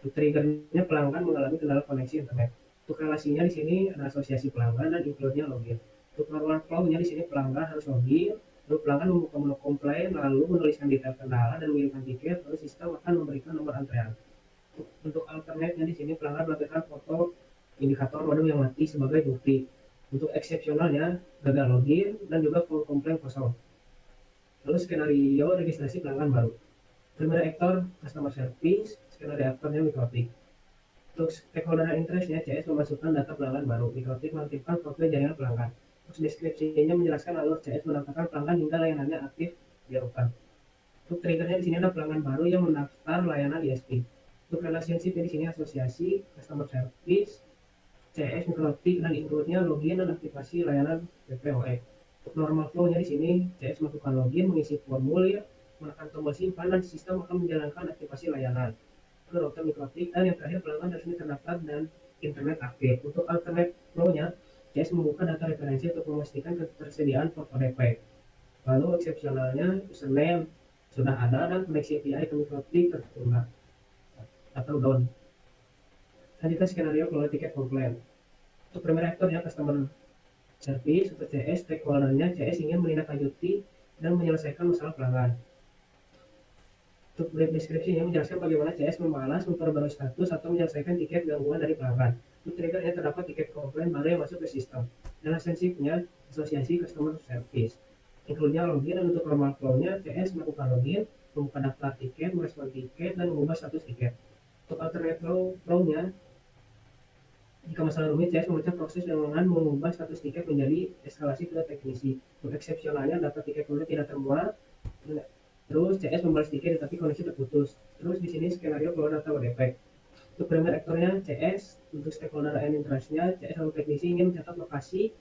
Untuk triggernya pelanggan mengalami kendala koneksi internet. Untuk relasinya di sini ada asosiasi pelanggan dan include-nya login. Untuk normal flow-nya di sini pelanggan harus login, lalu pelanggan membuka menu komplain, lalu menuliskan detail kendala dan mengirimkan tiket, lalu sistem akan memberikan nomor antrean. Untuk alternate-nya di sini pelanggan melampirkan foto indikator mode yang mati sebagai bukti. Untuk eksepsionalnya gagal login dan juga full komplain kosong. Lalu skenario registrasi pelanggan baru. Primary actor customer service, skenario aktornya mikrotik. Untuk stakeholder interest-nya CS memasukkan data pelanggan baru, mikrotik mengaktifkan profil jaringan pelanggan. Terus deskripsinya menjelaskan alur CS mendaftarkan pelanggan hingga layanannya aktif dilakukan. Untuk triggernya di sini ada pelanggan baru yang mendaftar layanan ISP. Untuk relationship di sini asosiasi, customer service, CS mikrotik dan include-nya login dan aktivasi layanan PPOE. Untuk normal flow-nya di sini CS melakukan login, mengisi formulir, menekan tombol simpan, dan sistem akan menjalankan aktivasi layanan ke router mikrotik, dan yang terakhir pelanggan resmi terdaftar dan internet aktif. Untuk alternate flow-nya CS membuka data referensi untuk memastikan ketersediaan port ODP. Lalu eksepsionalnya username sudah ada dan koneksi API ke mikrotik tertunda atau down. Selanjutnya skenario keluar tiket komplain. Untuk primary actor-nya customer service, untuk CS stakeholder-nya CS ingin menindaklanjuti dan menyelesaikan masalah pelanggan. Untuk brief deskripsinya menjelaskan bagaimana CS membalas, memperbarui status, atau menyelesaikan tiket gangguan dari pelanggan. Untuk triggernya terdapat tiket komplain baru yang masuk ke sistem. Dan relationship-nya asosiasi customer service. Include-nya login, dan untuk normal flow-nya CS melakukan login, membuka daftar tiket, merespon tiket, dan mengubah status tiket. Untuk alternate flow-nya, jika masalah rumit, CS memecah proses dengan mengubah status tiket menjadi eskalasi ke teknisi. Untuk eksepsionalnya, data tiket kemudian tidak termuat. Terus CS membalas tiket tetapi koneksi terputus. Terus di sini skenario keluar data ODP. Untuk primary actor-nya CS, untuk stakeholder and interest-nya CS atau teknisi ingin mencatat lokasi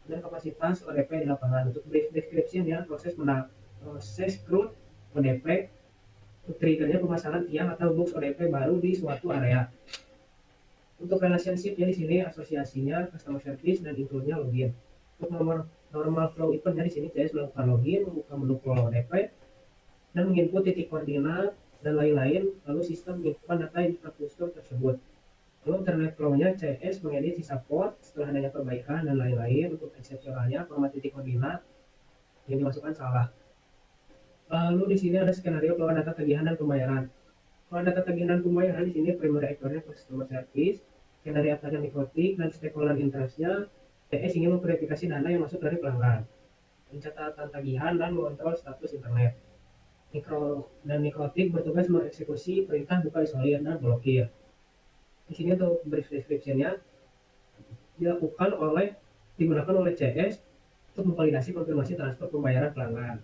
dan kapasitas ODP di lapangan. Untuk brief description-nya proses CRUD ODP. Untuk triggernya pemasangan tiang atau box ODP baru di suatu area. Untuk relationship-nya di sini asosiasinya customer service dan include-nya login. Untuk normal flow event-nya di sini CS melakukan login, membuka menu flow ODP, dan menginput titik koordinat dan lain-lain, lalu sistem menyimpan data infrastruktur tersebut. Lalu internet flow-nya CS mengedit sisa port setelah adanya perbaikan dan lain-lain. Untuk eksepsionalnya format titik koordinat yang dimasukkan salah. Lalu di sini ada skenario keluar data tagihan dan pembayaran. Keluar data tagihan dan pembayaran di sini primary actor-nya customer service, skenario aktornya mikrotik, dan stakeholder interest-nya CS ingin memverifikasi dana yang masuk dari pelanggan, pencatatan tagihan, dan mengontrol status internet. Mikrotik bertugas mengeksekusi perintah buka, isolir, dan blokir. Di sini untuk brief description-nya digunakan oleh CS untuk memvalidasi konfirmasi transfer pembayaran pelanggan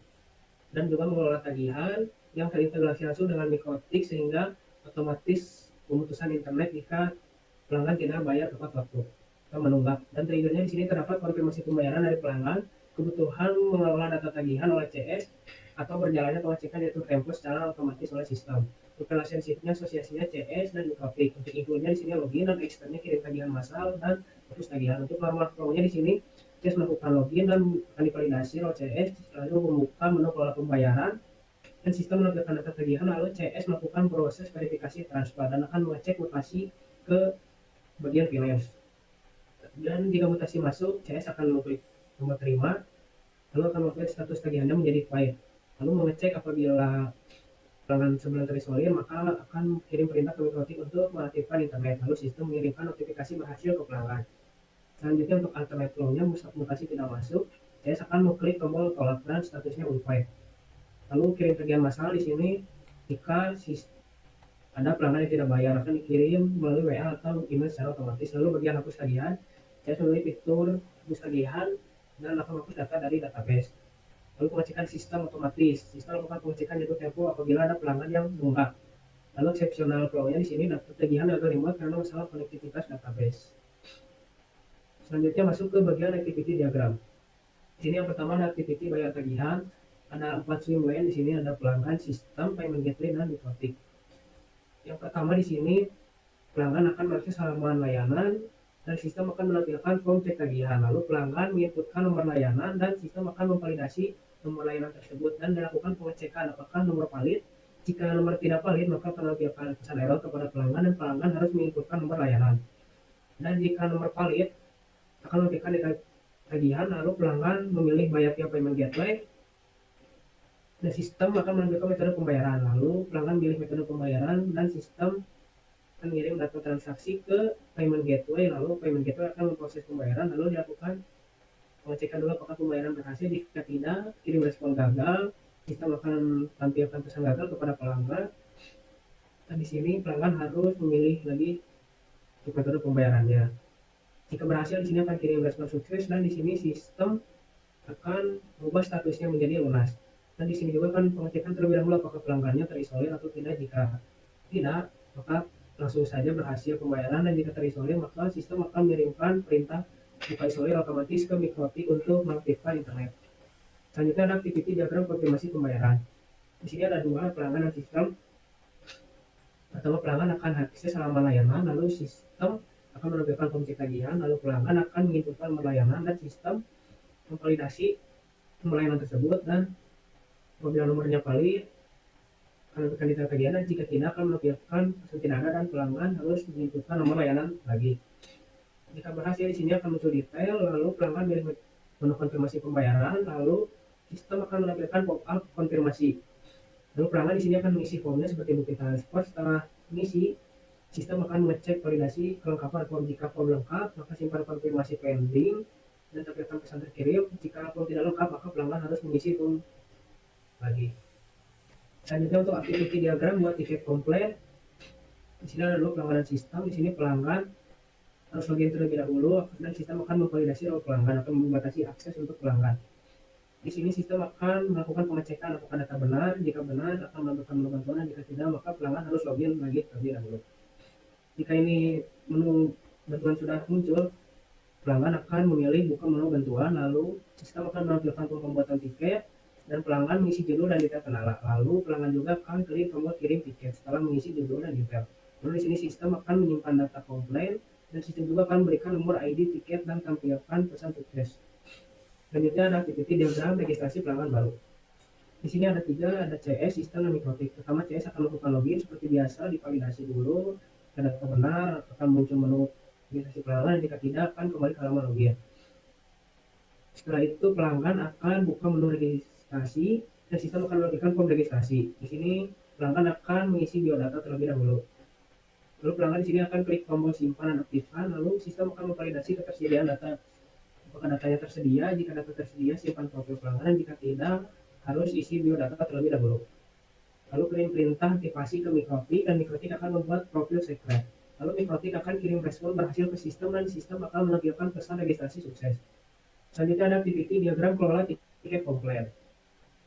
dan juga mengelola tagihan yang terintegrasi langsung dengan mikrotik sehingga otomatis pemutusan internet jika pelanggan tidak bayar tepat waktu atau menunggak. Dan triggernya di sini terdapat konfirmasi pembayaran dari pelanggan, kebutuhan mengelola data tagihan oleh CS, atau berjalannya pengecekan yaitu tempo secara otomatis oleh sistem. Untuk relationship-nya asosiasinya CS dan mikrotik. Untuk include-nya di sini login, dan externnya kirim tagihan massal dan terus tagihan. Untuk normal flow-nya di sini CS melakukan login dan akan divalidasi oleh CS, lalu membuka menu kelola pembayaran dan sistem menampilkan data tagihan, lalu CS melakukan proses verifikasi transfer dan akan mengecek mutasi ke bagian finance. Dan jika mutasi masuk, CS akan mengklik nomor terima, lalu akan mengupdate status tagihannya menjadi file. Lalu mengecek apabila pelanggan sebelum terisolir, maka akan kirim perintah ke mikrotik untuk mengaktifkan internet, lalu sistem mengirimkan notifikasi berhasil ke pelanggan. Selanjutnya untuk alternate flow-nya mutasi tidak masuk, CS akan mengklik tombol tolak dan statusnya unfiled. Lalu kirim tagihan massal di sini jika ada pelanggan yang tidak bayar akan dikirim melalui WA atau email secara otomatis. Lalu bagian hapus tagihan, saya memilih fitur hapus tagihan dan akan menghapus data dari database. Lalu pengecekan sistem otomatis. Sistem melakukan pengecekan jatuh tempo apabila ada pelanggan yang nunggak. Lalu exceptional flow-nya di sini data tagihan gagal dimuat karena masalah konektivitas database. Selanjutnya masuk ke bagian activity diagram. Di sini yang pertama ada activity bayar tagihan. Ada 4 swim lane. Di sini ada pelanggan, sistem, payment gateway, dan Mikrotik. Yang pertama di sini pelanggan akan mengakses halaman layanan dan sistem akan menampilkan form cek tagihan. Lalu pelanggan menginputkan nomor layanan dan sistem akan memvalidasi nomor layanan tersebut dan dilakukan pengecekan apakah nomor valid. Jika nomor tidak valid maka penampilkan pesan error kepada pelanggan dan pelanggan harus menginputkan nomor layanan. Dan jika nomor valid akan menampilkan data tagihan, lalu pelanggan memilih bayar via payment gateway dan sistem akan menampilkan metode pembayaran. Lalu pelanggan pilih metode pembayaran dan sistem akan mengirim data transaksi ke payment gateway. Lalu payment gateway akan memproses pembayaran, lalu dilakukan pengecekan dulu apakah pembayaran berhasil. Jika tidak, kirim respon gagal. Sistem akan tampilkan pesan gagal kepada pelanggan. Dan di sini pelanggan harus memilih lagi metode pembayarannya. Jika berhasil, di sini akan kirim respon sukses dan di sini sistem akan mengubah statusnya menjadi lunas. Dan di sini juga kan pengecekan terlebih dahulu apakah pelanggannya terisolir atau tidak. Jika tidak, maka langsung saja berhasil pembayaran, dan jika terisolir maka sistem akan mengirimkan perintah buka isolir otomatis ke Mikrotik untuk mengaktifkan internet. Selanjutnya ada activity diagram konfirmasi pembayaran. Di sini ada dua, pelanggan dan sistem. Pertama, pelanggan akan akses halaman layanan, lalu sistem akan menampilkan form cek tagihan, lalu pelanggan akan menginputkan nomor layanan dan sistem memvalidasi nomor layanan tersebut, dan apabila nomornya valid akan menampilkan data tagihan, dan jika tidak akan menampilkan pesan tidak ada dan pelanggan harus menginputkan nomor layanan lagi. Jika berhasil, di sini akan muncul detail, lalu pelanggan pilih menu konfirmasi pembayaran, lalu sistem akan menampilkan pop-up konfirmasi. Lalu pelanggan di sini akan mengisi formnya seperti bukti transport. Setelah mengisi, sistem akan mengecek validasi kelengkapan form. Jika form lengkap, maka simpan konfirmasi pending dan tampilkan pesan terkirim. Jika form tidak lengkap, maka pelanggan harus mengisi form lagi. Selanjutnya untuk activity diagram buat tiket komplain. Di sini ada dulu pelanggan dan sistem. Di sini pelanggan harus login terlebih dahulu dan sistem akan memvalidasi role pelanggan, akan membatasi akses untuk pelanggan. Di sini sistem akan melakukan pengecekan apakah data benar. Jika benar akan melakukan menu bantuan, dan jika tidak maka pelanggan harus login lagi terlebih dahulu. Jika ini menu bantuan sudah muncul, pelanggan akan memilih buka menu bantuan, lalu sistem akan menampilkan pembuatan tiket dan pelanggan mengisi judul dan detail kendala. Lalu pelanggan juga akan klik tombol kirim tiket setelah mengisi judul dan detail. Lalu di sini sistem akan menyimpan data komplain dan sistem juga akan memberikan nomor ID tiket dan tampilkan pesan sukses. Selanjutnya ada activity diagram registrasi pelanggan baru. Di sini ada 3, ada CS, sistem, dan Mikrotik. Pertama, CS akan melakukan login seperti biasa, divalidasi dulu, jika data benar akan muncul menu registrasi pelanggan, jika tidak akan kembali ke halaman login. Setelah itu pelanggan akan buka menu registrasi dan sistem akan memberikan form registrasi. Di sini pelanggan akan mengisi biodata terlebih dahulu. Lalu pelanggan di sini akan klik tombol simpan dan aktifkan, lalu sistem akan memvalidasi ketersediaan data. Apakah datanya tersedia? Jika data tersedia, simpan profil pelanggan. Jika tidak, harus isi biodata terlebih dahulu. Lalu kirim perintah aktivasi ke Mikrotik, dan Mikrotik akan membuat profil secret. Lalu Mikrotik akan kirim respon berhasil ke sistem, dan sistem akan menampilkan pesan registrasi sukses. Selanjutnya ada activity diagram kelola tiket komplain.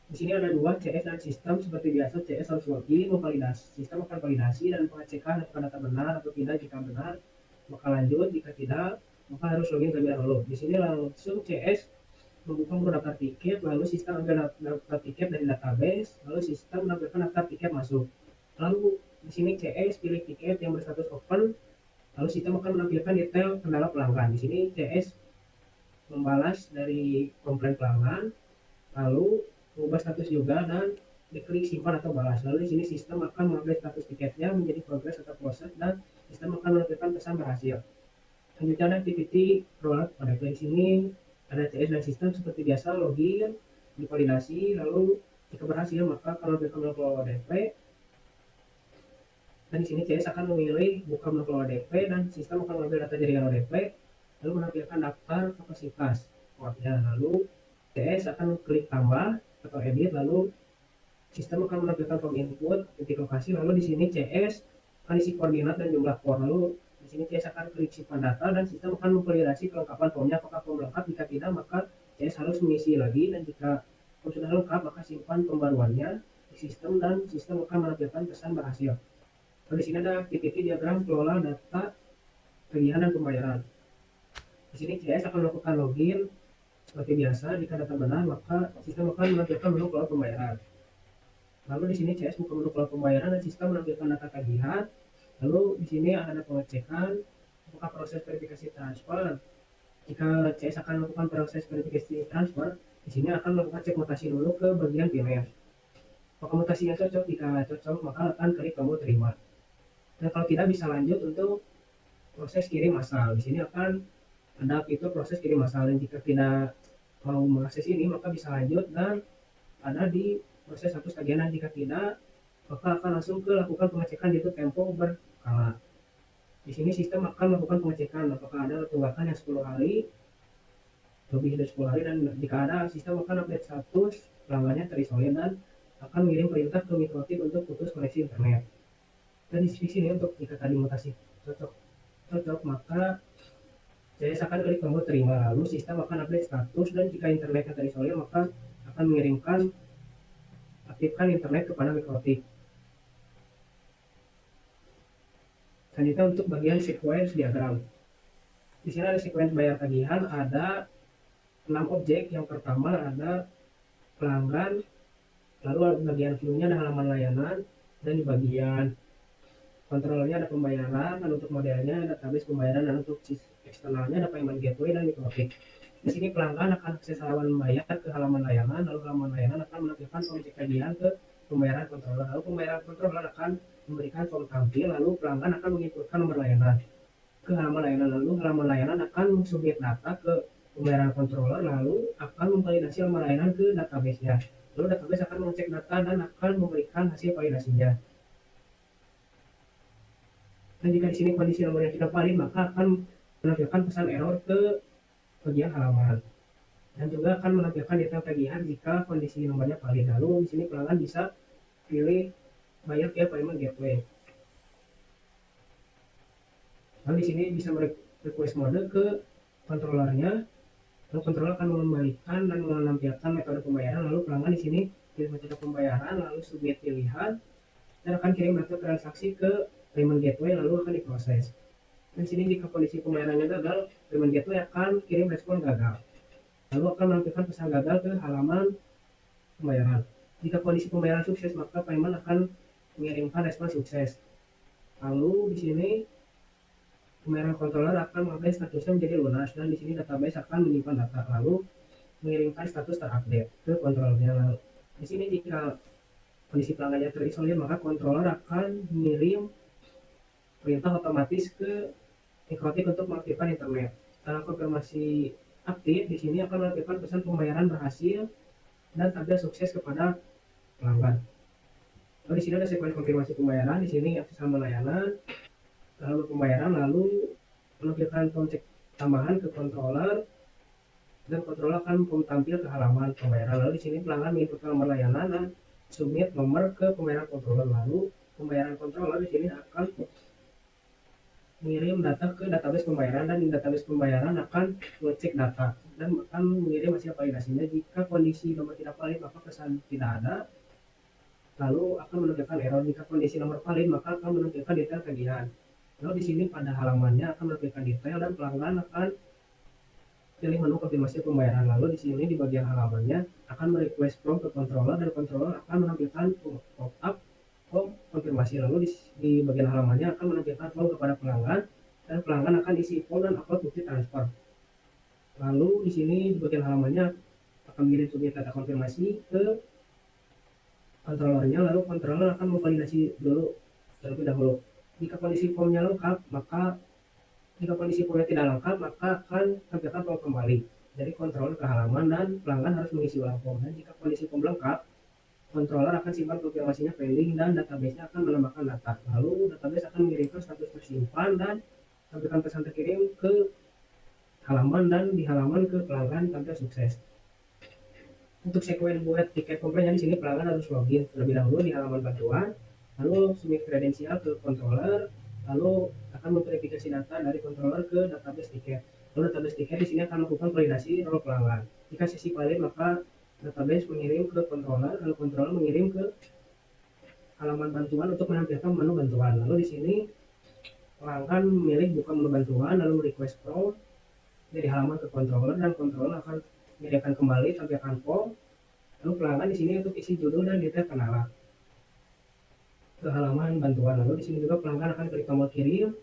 Di sini ada 2, CS dan sistem. Seperti biasa, CS harus login, memvalidasi. Sistem akan validasi dan pengecekan apakah data benar atau tidak. Jika benar, maka lanjut. Jika tidak, maka harus login terlebih dahulu. Di sini langsung CS membuka menu daftar tiket, lalu sistem ambil daftar tiket dari database, lalu sistem menampilkan daftar tiket masuk. Lalu di sini CS pilih tiket yang berstatus open, lalu sistem akan menampilkan detail kendala pelanggan. Di sini CS membalas dari komplain pelanggan, lalu mengubah status juga dan diklik simpan atau balas. Lalu di sini sistem akan mengambil status tiketnya menjadi progress atau proses, dan sistem akan menampilkan pesan berhasil. Selanjutnya ada activity rollout pada di sini ada CS dan sistem seperti biasa, login, divalidasi, lalu jika berhasil maka kalau menampilkan menu DP, dan di sini CS akan memilih buka menu DP dan sistem akan mengambil data jaringan ODP, lalu menampilkan daftar kapasitas kodnya. Lalu CS akan klik tambah atau edit, lalu Sistem akan menampilkan form input, titik lokasi, lalu di sini CS akan isi koordinat dan jumlah port. Lalu di sini CS akan klik simpan data dan sistem akan memvalidasi kelengkapan formnya apakah form lengkap. Jika tidak, maka CS harus mengisi lagi, dan jika form sudah lengkap maka simpan pembaruannya di sistem dan sistem akan menampilkan pesan berhasil. Lalu di sini ada activity diagram kelola data tagihan dan pembayaran. Di sini CS akan melakukan login seperti biasa. Jika data benar maka sistem akan menampilkan menu kelola pembayaran. Lalu di sini CS buka menu kelola pembayaran dan sistem menampilkan data tagihan. Lalu di sini ada pengecekan apakah proses verifikasi transfer. Jika CS akan melakukan proses verifikasi transfer, di sini akan melakukan cek mutasi dulu ke bagian PNS. Apakah mutasinya cocok? Jika cocok maka akan klik tombol terima. Dan kalau tidak bisa lanjut untuk proses kirim massal. Di sini akan ada fitur proses kirim massal, dan jika tidak mau mengakses ini maka bisa lanjut dan ada di proses hapus tagihan. Jika tidak maka akan langsung ke lakukan pengecekan yaitu tempo berkala. Di sini sistem akan melakukan pengecekan apakah ada tunggakan yang 10 hari, lebih dari 10 hari, dan jika ada sistem akan update status pelanggannya terisolir dan akan mengirim perintah ke Mikrotik untuk putus koneksi internet. Dan di sini untuk jika tadi mutasi cocok maka CS akan klik tombol terima, lalu sistem akan update status, dan jika internetnya terisolir maka akan mengirimkan aktifkan internet kepada Mikrotik. Selanjutnya untuk bagian sequence diagram. Di sini ada sequence bayar tagihan, ada 6 objek. Yang pertama ada pelanggan, lalu bagian view-nya ada halaman layanan, dan di bagian kontrolnya ada pembayaran, dan untuk modelnya ada database pembayaran, dan untuk eksternalnya ada payment gateway dan Mikrotik. Di sini pelanggan akan akses halaman membayar ke halaman layanan, lalu halaman layanan akan menampilkan form cek tagihan ke pembayaran controller, lalu pembayaran controller akan memberikan form tampil, lalu pelanggan akan menginputkan nomor layanan ke halaman layanan, lalu halaman layanan akan mensubmit data ke pembayaran controller, lalu akan memvalidasi halaman layanan ke database-nya, lalu database akan mengecek data dan akan memberikan hasil validasinya. Dan jika di sini kondisi nomornya tidak valid maka akan menampilkan pesan error ke bagian halaman, dan juga akan menampilkan detail tagihan jika kondisi nomornya valid. Lalu di sini pelanggan bisa pilih bayar via payment gateway. Lalu di sini bisa request mode ke kontrolernya, lalu kontroler akan mengembalikan dan menampilkan metode pembayaran. Lalu pelanggan di sini pilih metode pembayaran, lalu submit pilihan, dan akan kirim data transaksi ke payment gateway, lalu akan diproses. Dan sini jika kondisi pembayarannya gagal, payment gateway akan kirim respon gagal, lalu akan menampilkan pesan gagal ke halaman pembayaran. Jika kondisi pembayaran sukses maka payment akan mengirimkan respon sukses. Lalu di sini pembayaran controller akan mengupdate statusnya menjadi lunas, dan di sini database akan menyimpan data lalu mengirimkan status terupdate ke controllernya. Lalu di sini jika kondisi pelanggannya terisolir maka controller akan mengirim perintah otomatis ke Mikrotik untuk mengaktifkan internet. Setelah konfirmasi aktif, di sini akan melakukan pesan pembayaran berhasil dan tampil sukses kepada pelanggan. Lalu di sini ada sekuens konfirmasi pembayaran. Di sini akses halaman layanan, lalu pembayaran, lalu menampilkan form cek tambahan ke controller, dan controller akan tampil ke halaman pembayaran. Lalu di sini pelanggan menginputkan nomor layanan dan submit nomor ke pembayaran controller. Lalu pembayaran controller di sini akan mengirim data ke database pembayaran, dan di database pembayaran akan mengecek data dan akan mengirim hasil validasinya. Jika kondisi nomor tidak valid maka pesan tidak ada, lalu akan menampilkan error. Jika kondisi nomor valid maka akan menampilkan detail tagihan. Lalu di sini pada halamannya akan menampilkan detail, dan pelanggan akan pilih menu konfirmasi pembayaran. Lalu di sini di bagian halamannya akan merequest form ke controller, dan controller akan menampilkan pop-up form konfirmasi. Lalu di bagian halamannya akan menampilkan form kepada pelanggan, dan pelanggan akan isi form dan upload bukti transfer. Lalu di sini di bagian halamannya akan mengirim submit data konfirmasi ke kontrolernya, lalu kontroler akan memvalidasi dulu terlebih dahulu. Jika kondisi formnya lengkap maka jika kondisi formnya tidak lengkap maka akan tampilkan form kembali dari kontroler ke halaman, dan pelanggan harus mengisi ulang form. Dan jika kondisi form lengkap, controller akan simpan konfirmasinya pending dan database-nya akan menambahkan data. Lalu database akan mengirimkan status tersimpan dan tampilkan pesan terkirim ke halaman, dan di halaman ke pelanggan tampil sukses. Untuk sekuen buat tiket komplainnya di sini pelanggan harus login terlebih dahulu di halaman bantuan, lalu submit kredensial ke controller, lalu akan memverifikasi data dari controller ke database tiket. Lalu database tiket di sini akan melakukan validasi role pelanggan. Jika sesi valid maka database mengirim ke controller, lalu controller mengirim ke halaman bantuan untuk menampilkan menu bantuan. Lalu di sini pelanggan memilih buka menu bantuan lalu request from dari halaman ke controller, dan controller akan menyediakan kembali tampilan form. Lalu pelanggan di sini untuk isi judul dan detail kenalan ke halaman bantuan. Lalu di sini juga pelanggan akan klik tombol kirim,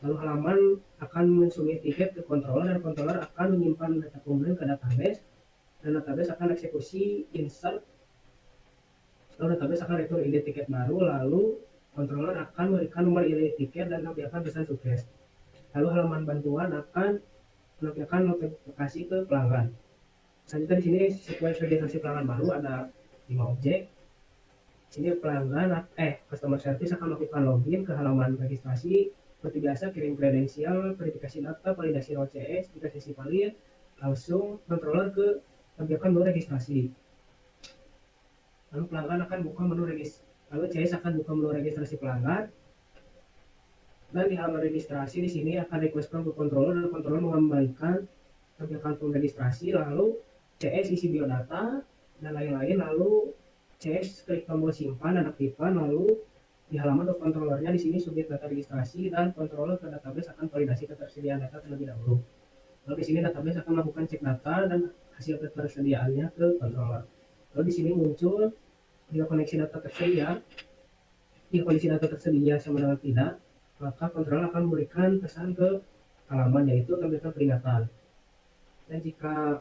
lalu halaman akan mensubmit tiket ke controller, dan controller akan menyimpan data komplain ke database, dan database akan eksekusi insert, lalu database akan return ID tiket baru, lalu controller akan memberikan nomor ID tiket dan menampilkan pesan sukses. Lalu halaman bantuan akan menampilkan notifikasi ke pelanggan. Selanjutnya di sini sequence registrasi pelanggan baru ada 5 objek. Di sini pelanggan customer service akan melakukan login ke halaman registrasi. Seperti biasa kirim kredensial, verifikasi data, validasi OCS, jika sesi valid, langsung controller ke tampilkan menu registrasi. Lalu pelanggan akan buka menu lalu CS akan buka menu registrasi pelanggan. Dan di halaman registrasi di sini akan request form ke controller, dan controller mengembalikan tampilkan form registrasi, lalu CS isi biodata dan lain-lain, lalu CS klik tombol simpan dan aktifkan, lalu di halaman ke controllernya di sini submit data registrasi, dan controller ke database akan validasi ketersediaan data terlebih dahulu. Lalu di sini database akan melakukan cek data dan hasil ketersediaannya ke controller. Lalu di sini muncul jika koneksi data tersedia, jika kondisi data tersedia sama dengan tidak, maka controller akan memberikan pesan ke halaman, yaitu tampilkan peringatan. Dan jika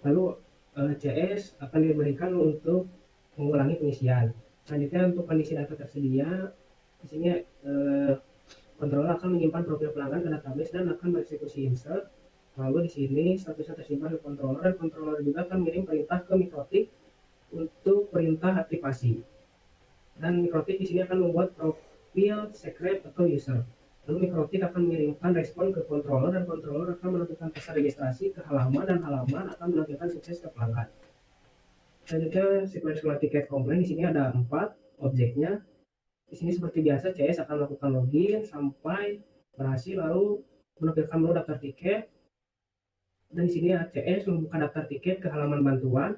lalu CS akan diberikan untuk mengulangi pengisian. Selanjutnya untuk kondisi data tersedia, di sini controller akan menyimpan profil pelanggan ke database dan akan mengeksekusi insert. Lalu di sini statusnya tersimpan di controller, dan controller juga akan mengirim perintah ke Mikrotik untuk perintah aktivasi. Dan Mikrotik di sini akan membuat profil secret atau user. Lalu Mikrotik akan mengirimkan respon ke controller, dan controller akan menentukan pesan registrasi ke halaman, dan halaman akan menampilkan sukses ke pelanggan. Selanjutnya sequence keluar tiket komplain, di sini ada 4 objeknya. Di sini seperti biasa CS akan melakukan login sampai berhasil, lalu menampilkan menu daftar tiket. Dan di sini CS membuka daftar tiket ke halaman bantuan,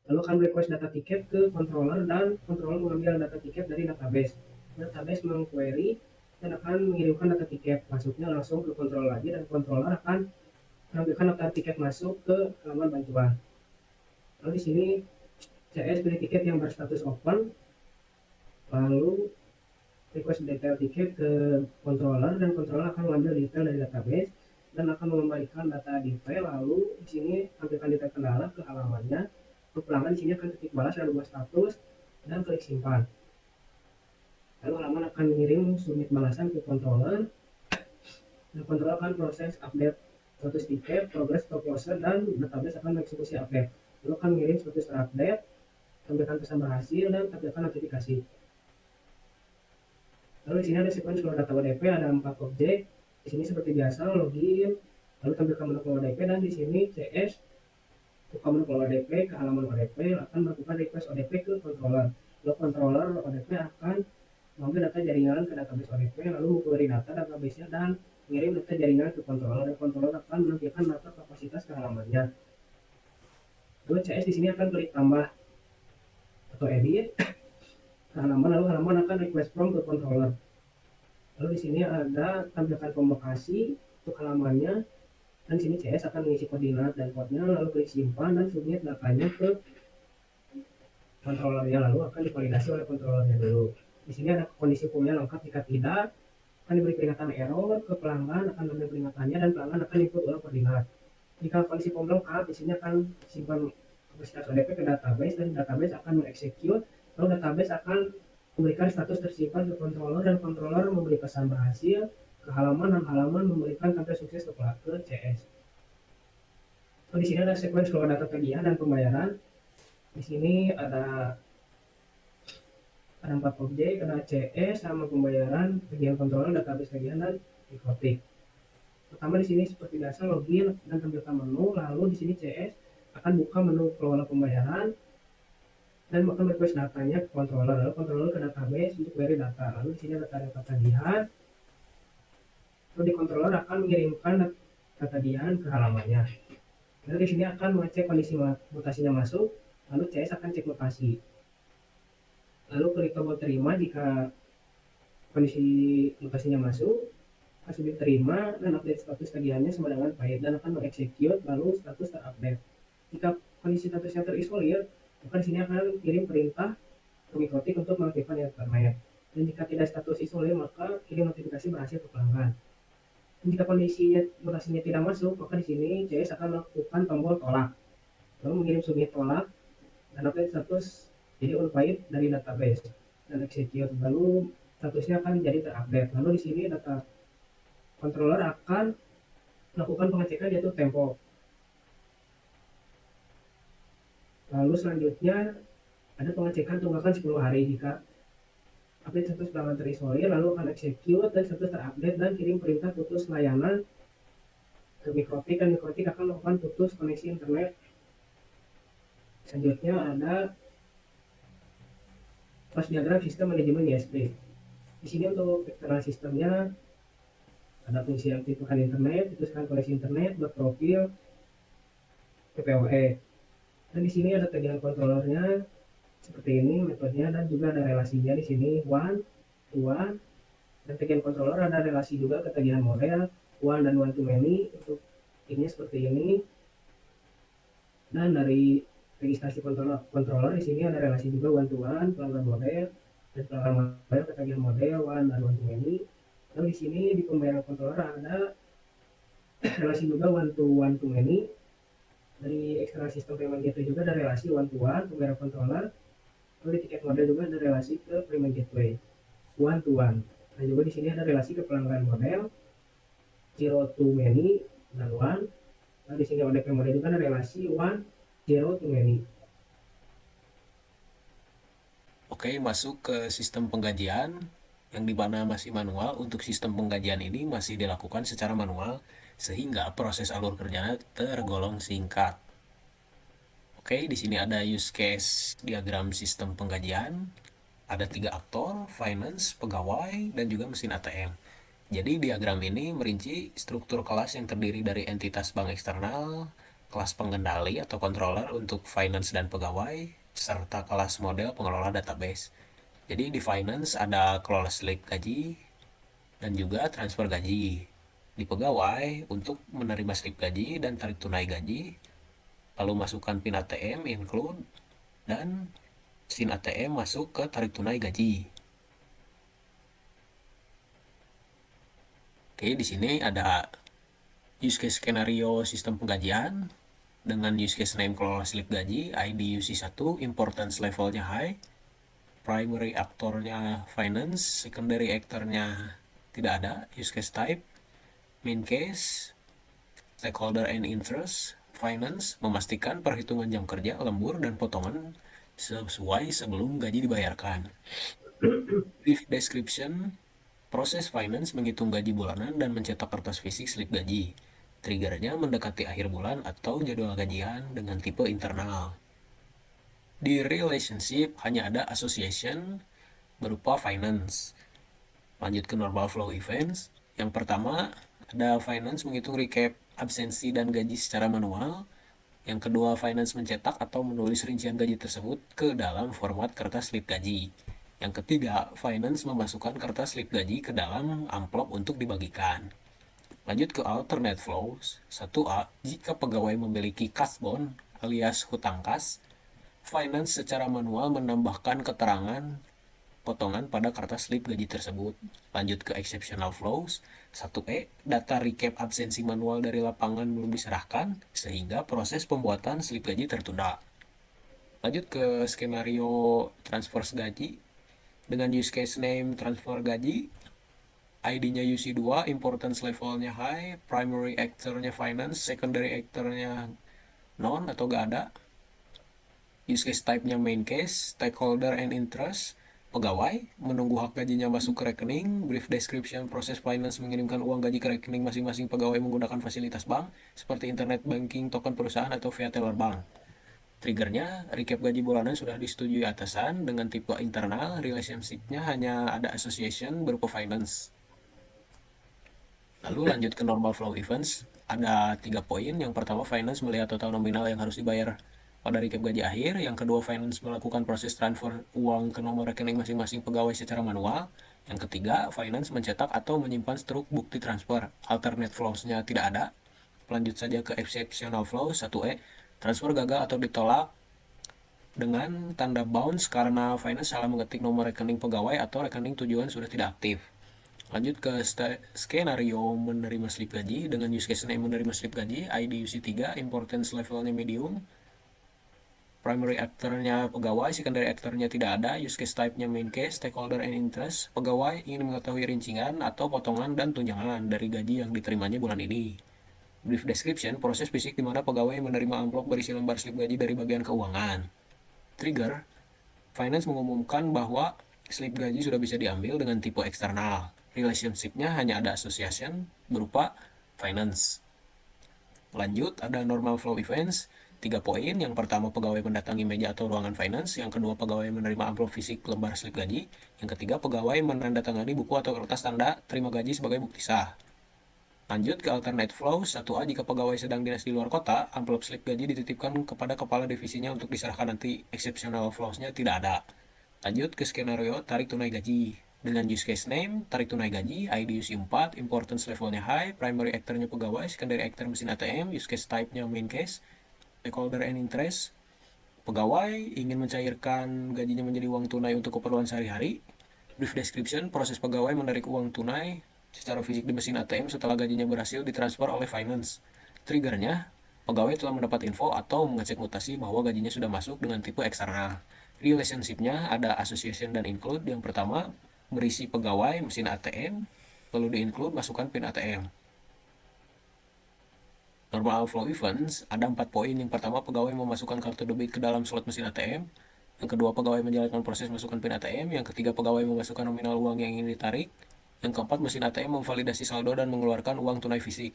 lalu akan request data tiket ke controller, dan controller mengambil data tiket dari database. Database mengquery dan akan mengirimkan data tiket masuknya langsung ke controller lagi, dan controller akan menampilkan daftar tiket masuk ke halaman bantuan. Lalu di sini CS pilih tiket yang berstatus open, lalu request detail tiket ke controller, dan controller akan mengambil detail dari database dan akan mengembalikan data detail. Lalu di sini tampilkan detail kendala ke halamannya. Untuk pelanggan di sini akan ketik balas dan ubah status dan klik simpan. Lalu halaman akan mengirim submit balasan ke controller, dan controller akan proses update status tiket, progress proposal, dan database akan mengeksekusi update. Lalu akan mengirim status terupdate, tampilkan pesan berhasil, dan tampilkan notifikasi. Lalu di sini ada sequence keluar data ODP, ada 4 objek. Di sini seperti biasa login, lalu tampilkan menu keluar ODP, dan di sini CS buka menu keluar ODP ke halaman ODP, akan melakukan request ODP ke controller. Lalu controller ODP akan mengambil data jaringan ke database ODP, lalu mengquery data database-nya dan mengirim data jaringan ke controller, dan controller akan menampilkan data kapasitas ke halamannya. Lalu CS di sini akan klik tambah atau edit ke halaman, lalu halaman akan request from ke controller. Lalu di sini ada tampilkan konvokasi untuk halamannya, dan di sini CS akan mengisi koordinat dan kodenya, lalu klik simpan dan submit datanya ke controllernya, lalu akan divalidasi oleh controllernya dulu. Di sini ada kondisi formnya lengkap, jika tidak akan diberi peringatan error ke pelanggan, akan mengambil peringatannya, dan pelanggan akan input ulang koordinat. Jika kondisi form lengkap, di sini akan simpan kapasitas ODP ke database, dan database akan mengeksekut, lalu database akan memberikan status tersimpan ke controller, dan controller memberi pesan berhasil ke halaman, dan halaman memberikan tampil sukses ke CS. Di sini ada sequence keluar data tagihan dan pembayaran. Di sini ada 4 objek, ada CS sama pembayaran, tagihan controller, database tagihan, dan Mikrotik. Pertama di sini seperti biasa login dan tampilkan menu, lalu di sini CS akan buka menu kelola pembayaran dan akan request datanya ke controller, lalu controller ke database untuk query data. Lalu di sini data ketagihan, lalu di controller akan mengirimkan data ketagihan ke halamannya. Lalu di sini akan mengecek kondisi mutasinya masuk, lalu CS akan cek mutasi. Lalu klik tombol terima jika kondisi mutasinya masuk, akan diterima dan update status tagihannya sama dengan paid dan akan mengexecute lalu status terupdate. Jika kondisi statusnya terisolir, maka di sini akan kirim perintah ke Mikrotik untuk mengaktifkan internet. Dan jika tidak status isolir, maka kirim notifikasi berhasil ke pelanggan. Dan jika kondisinya mutasinya tidak masuk, maka di sini CS akan melakukan tombol tolak, lalu mengirim submit tolak dan update status jadi unpaid dari database dan execute, lalu statusnya akan jadi terupdate. Lalu di sini data controller akan melakukan pengecekan yaitu tempo. Lalu selanjutnya ada pengecekan tunggakan 10 hari. Jika update status pelanggan terisolir, lalu akan execute dan status terupdate dan kirim perintah putus layanan ke Mikrotik dan Mikrotik akan melakukan putus koneksi internet. Selanjutnya ada flash diagram sistem manajemen ISP. Di sini untuk eksternal sistemnya ada fungsi aktifkan internet, putuskan koneksi internet, buat profil, PPOE. Dan di sini ada tagihan controllernya seperti ini metodenya, dan juga ada relasinya di sini one to one, dan tagihan controller ada relasi juga ke tagihan model one dan one to many. Untuk ini seperti ini, dan dari registrasi controller di sini ada relasi juga one to one pelanggan model dan pelanggan model ke tagihan model one dan one to many. Lalu di sini di pembayaran controller ada relasi juga one to many. Dari eksternal sistem payment gateway juga ada relasi one to one pembayaran controller. Lalu di tiket model juga ada relasi ke payment gateway one to one. Dan juga di sini ada relasi ke pelanggan model zero to many dan one. Lalu di sini ODP model juga ada relasi one zero to many. Oke, masuk ke sistem penggajian yang dimana masih manual. Untuk sistem penggajian ini masih dilakukan secara manual sehingga proses alur kerjanya tergolong singkat. Oke, di sini ada use case diagram sistem penggajian. Ada 3 aktor, finance, pegawai, dan juga mesin ATM. Jadi diagram ini merinci struktur kelas yang terdiri dari entitas bank eksternal, kelas pengendali atau controller untuk finance dan pegawai, serta kelas model pengelola database. Jadi di finance ada kelola slip gaji dan juga transfer gaji. Di pegawai untuk menerima slip gaji dan tarik tunai gaji, lalu masukkan PIN ATM include, dan SIN ATM masuk ke tarik tunai gaji. Oke, di sini ada use case skenario sistem penggajian dengan use case name kelola slip gaji, ID UC1, importance levelnya high, primary aktornya finance, secondary aktornya tidak ada, use case type, main case, stakeholder and interest, finance, memastikan perhitungan jam kerja, lembur, dan potongan sesuai sebelum gaji dibayarkan. Brief description, proses finance menghitung gaji bulanan dan mencetak kertas fisik slip gaji. Triggernya mendekati akhir bulan atau jadwal gajian dengan tipe internal. Di relationship hanya ada association berupa finance. Lanjut ke normal flow events. Yang pertama ada finance menghitung recap absensi dan gaji secara manual. Yang kedua, finance mencetak atau menulis rincian gaji tersebut ke dalam format kertas slip gaji. Yang ketiga, finance memasukkan kertas slip gaji ke dalam amplop untuk dibagikan. Lanjut ke alternate flows. 1A, jika pegawai memiliki cash bond alias hutang kas, finance secara manual menambahkan keterangan potongan pada kertas slip gaji tersebut. Lanjut ke exceptional flows. 1E, data recap absensi manual dari lapangan belum diserahkan sehingga proses pembuatan slip gaji tertunda. Lanjut ke skenario transfer gaji dengan use case name transfer gaji, ID-nya UC2, importance levelnya high, primary actor-nya finance, secondary actor-nya non atau gak ada, use case type-nya main case, stakeholder and interest, pegawai, menunggu hak gajinya masuk ke rekening, brief description proses finance mengirimkan uang gaji ke rekening masing-masing pegawai menggunakan fasilitas bank seperti internet banking, token perusahaan, atau via teller bank. Triggernya, recap gaji bulanan sudah disetujui atasan dengan tipe internal, relationship-nya hanya ada association berupa finance. Lalu lanjut ke normal flow events, ada 3 poin. Yang pertama, finance melihat total nominal yang harus dibayar pada recap gaji akhir. Yang kedua, finance melakukan proses transfer uang ke nomor rekening masing-masing pegawai secara manual. Yang ketiga, finance mencetak atau menyimpan struk bukti transfer. Alternate flows-nya tidak ada. Lanjut saja ke exceptional flow 1E. Transfer gagal atau ditolak dengan tanda bounce karena finance salah mengetik nomor rekening pegawai atau rekening tujuan sudah tidak aktif. Lanjut ke skenario menerima slip gaji dengan use case name menerima slip gaji, ID UC3, importance levelnya medium, primary actor-nya pegawai, secondary actor-nya tidak ada, use case type-nya main case, stakeholder and interest, pegawai ingin mengetahui rincian atau potongan dan tunjangan dari gaji yang diterimanya bulan ini. Brief description, proses fisik di mana pegawai menerima amplop berisi lembar slip gaji dari bagian keuangan. Trigger, finance mengumumkan bahwa slip gaji sudah bisa diambil dengan tipe eksternal. Relationship-nya hanya ada association berupa finance. Lanjut, ada normal flow events, 3 poin. Yang pertama, pegawai mendatangi meja atau ruangan finance. Yang kedua, pegawai menerima amplop fisik lembar slip gaji. Yang ketiga, pegawai menandatangani buku atau kertas tanda terima gaji sebagai bukti sah. Lanjut ke alternate flow 1A, jika pegawai sedang dinas di luar kota, amplop slip gaji dititipkan kepada kepala divisinya untuk diserahkan nanti. Exceptional flows-nya tidak ada. Lanjut ke skenario tarik tunai gaji dengan use case name tarik tunai gaji, ID UC4, importance levelnya high, primary actor-nya pegawai, secondary actor mesin ATM, use case type-nya main case, stakeholder and interest, pegawai ingin mencairkan gajinya menjadi uang tunai untuk keperluan sehari-hari. Brief description, proses pegawai menarik uang tunai secara fisik di mesin ATM setelah gajinya berhasil ditransfer oleh finance. Triggernya, pegawai telah mendapat info atau mengecek mutasi bahwa gajinya sudah masuk dengan tipe eksternal. Relationship-nya ada association dan include. Yang pertama, berisi pegawai mesin ATM, lalu di-include masukkan PIN ATM. Normal flow events, ada 4 poin. Yang pertama, pegawai memasukkan kartu debit ke dalam slot mesin ATM. Yang kedua, pegawai menjalankan proses masukkan PIN ATM. Yang ketiga, pegawai memasukkan nominal uang yang ingin ditarik. Yang keempat, mesin ATM memvalidasi saldo dan mengeluarkan uang tunai fisik.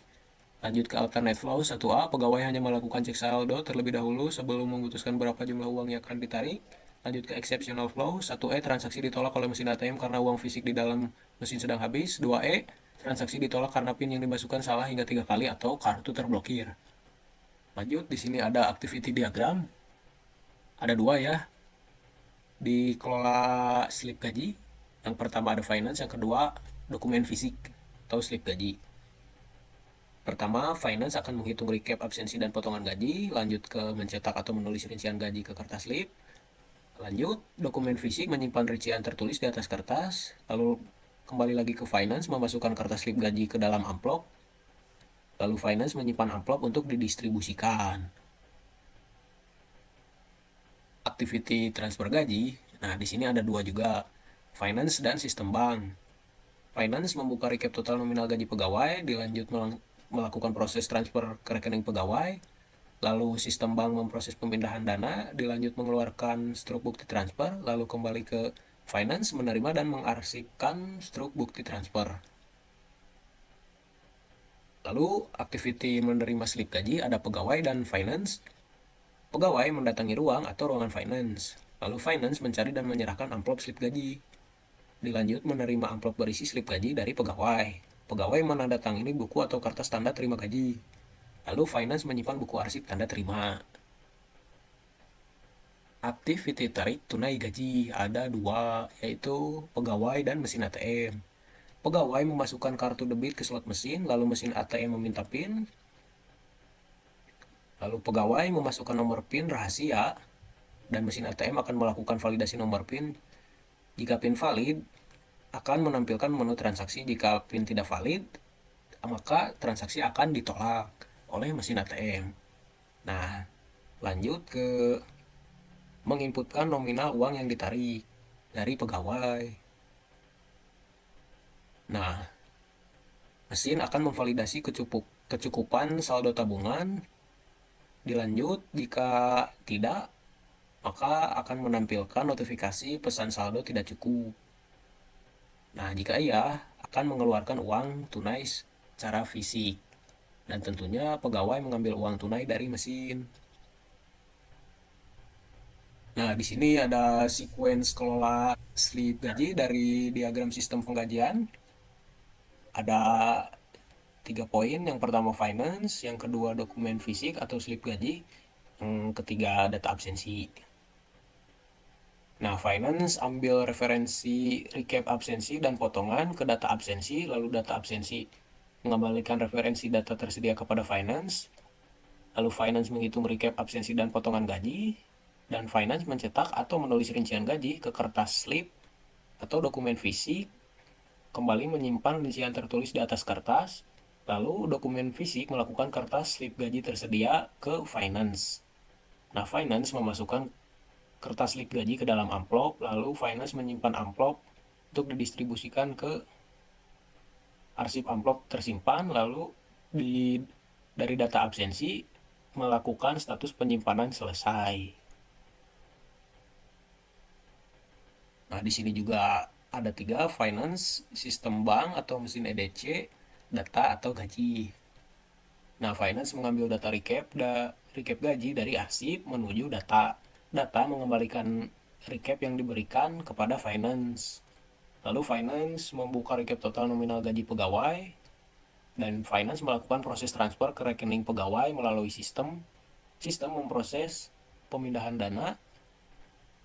Lanjut ke alternate flow 1A, pegawai hanya melakukan cek saldo terlebih dahulu sebelum memutuskan berapa jumlah uang yang akan ditarik. Lanjut ke exceptional flow 1E, transaksi ditolak oleh mesin ATM karena uang fisik di dalam mesin sedang habis. 2E, transaksi ditolak karena PIN yang dimasukkan salah hingga 3 kali atau kartu terblokir. Lanjut, di sini ada activity diagram. Ada 2 ya. Di kelola slip gaji, yang pertama ada finance, yang kedua dokumen fisik atau slip gaji. Pertama, finance akan menghitung recap absensi dan potongan gaji, lanjut ke mencetak atau menulis rincian gaji ke kertas slip. Lanjut, dokumen fisik menyimpan rincian tertulis di atas kertas, lalu kembali lagi ke finance memasukkan kertas slip gaji ke dalam amplop. Lalu finance menyimpan amplop untuk didistribusikan. Activity transfer gaji. Nah, di sini ada 2 juga, finance dan sistem bank. Finance membuka recap total nominal gaji pegawai, dilanjut melakukan proses transfer ke rekening pegawai. Lalu sistem bank memproses pemindahan dana, dilanjut mengeluarkan struk bukti transfer, lalu kembali ke finance menerima dan mengarsipkan struk bukti transfer. Lalu activity menerima slip gaji ada pegawai dan finance. Pegawai mendatangi ruang atau ruangan finance, lalu finance mencari dan menyerahkan amplop slip gaji. Dilanjut menerima amplop berisi slip gaji dari pegawai. Pegawai menandatangani buku atau kertas tanda terima gaji. Lalu finance menyimpan buku arsip tanda terima. Activity tarik tunai gaji ada 2, yaitu pegawai dan mesin ATM. Pegawai memasukkan kartu debit ke slot mesin, lalu mesin ATM meminta PIN. Lalu pegawai memasukkan nomor PIN rahasia, dan mesin ATM akan melakukan validasi nomor PIN. Jika PIN valid, akan menampilkan menu transaksi. Jika PIN tidak valid, maka transaksi akan ditolak oleh mesin ATM. Nah, lanjut ke menginputkan nominal uang yang ditarik dari pegawai. Nah, mesin akan memvalidasi kecukupan saldo tabungan. Dilanjut, jika tidak, maka maka akan menampilkan notifikasi pesan saldo tidak cukup. Nah, jika iya, akan mengeluarkan uang tunai secara fisik. Dan tentunya pegawai mengambil uang tunai dari mesin. Nah, di sini ada sequence kelola slip gaji dari diagram sistem penggajian. Ada 3 poin. Yang pertama finance, yang kedua dokumen fisik atau slip gaji, yang ketiga data absensi. Nah, finance ambil referensi recap absensi dan potongan ke data absensi, lalu data absensi mengembalikan referensi data tersedia kepada finance, lalu finance menghitung recap absensi dan potongan gaji, dan finance mencetak atau menulis rincian gaji ke kertas slip atau dokumen fisik, kembali menyimpan rincian tertulis di atas kertas, lalu dokumen fisik melakukan kertas slip gaji tersedia ke finance. Nah, finance memasukkan kertas slip gaji ke dalam amplop, lalu finance menyimpan amplop untuk didistribusikan ke arsip amplop tersimpan, lalu dari data absensi melakukan status penyimpanan selesai. Nah, di sini juga ada 3, finance, sistem bank atau mesin EDC, data atau gaji. Nah, finance mengambil data recap gaji dari arsip menuju data. Data mengembalikan recap yang diberikan kepada finance. Lalu finance membuka recap total nominal gaji pegawai, dan finance melakukan proses transfer ke rekening pegawai melalui sistem. Sistem memproses pemindahan dana,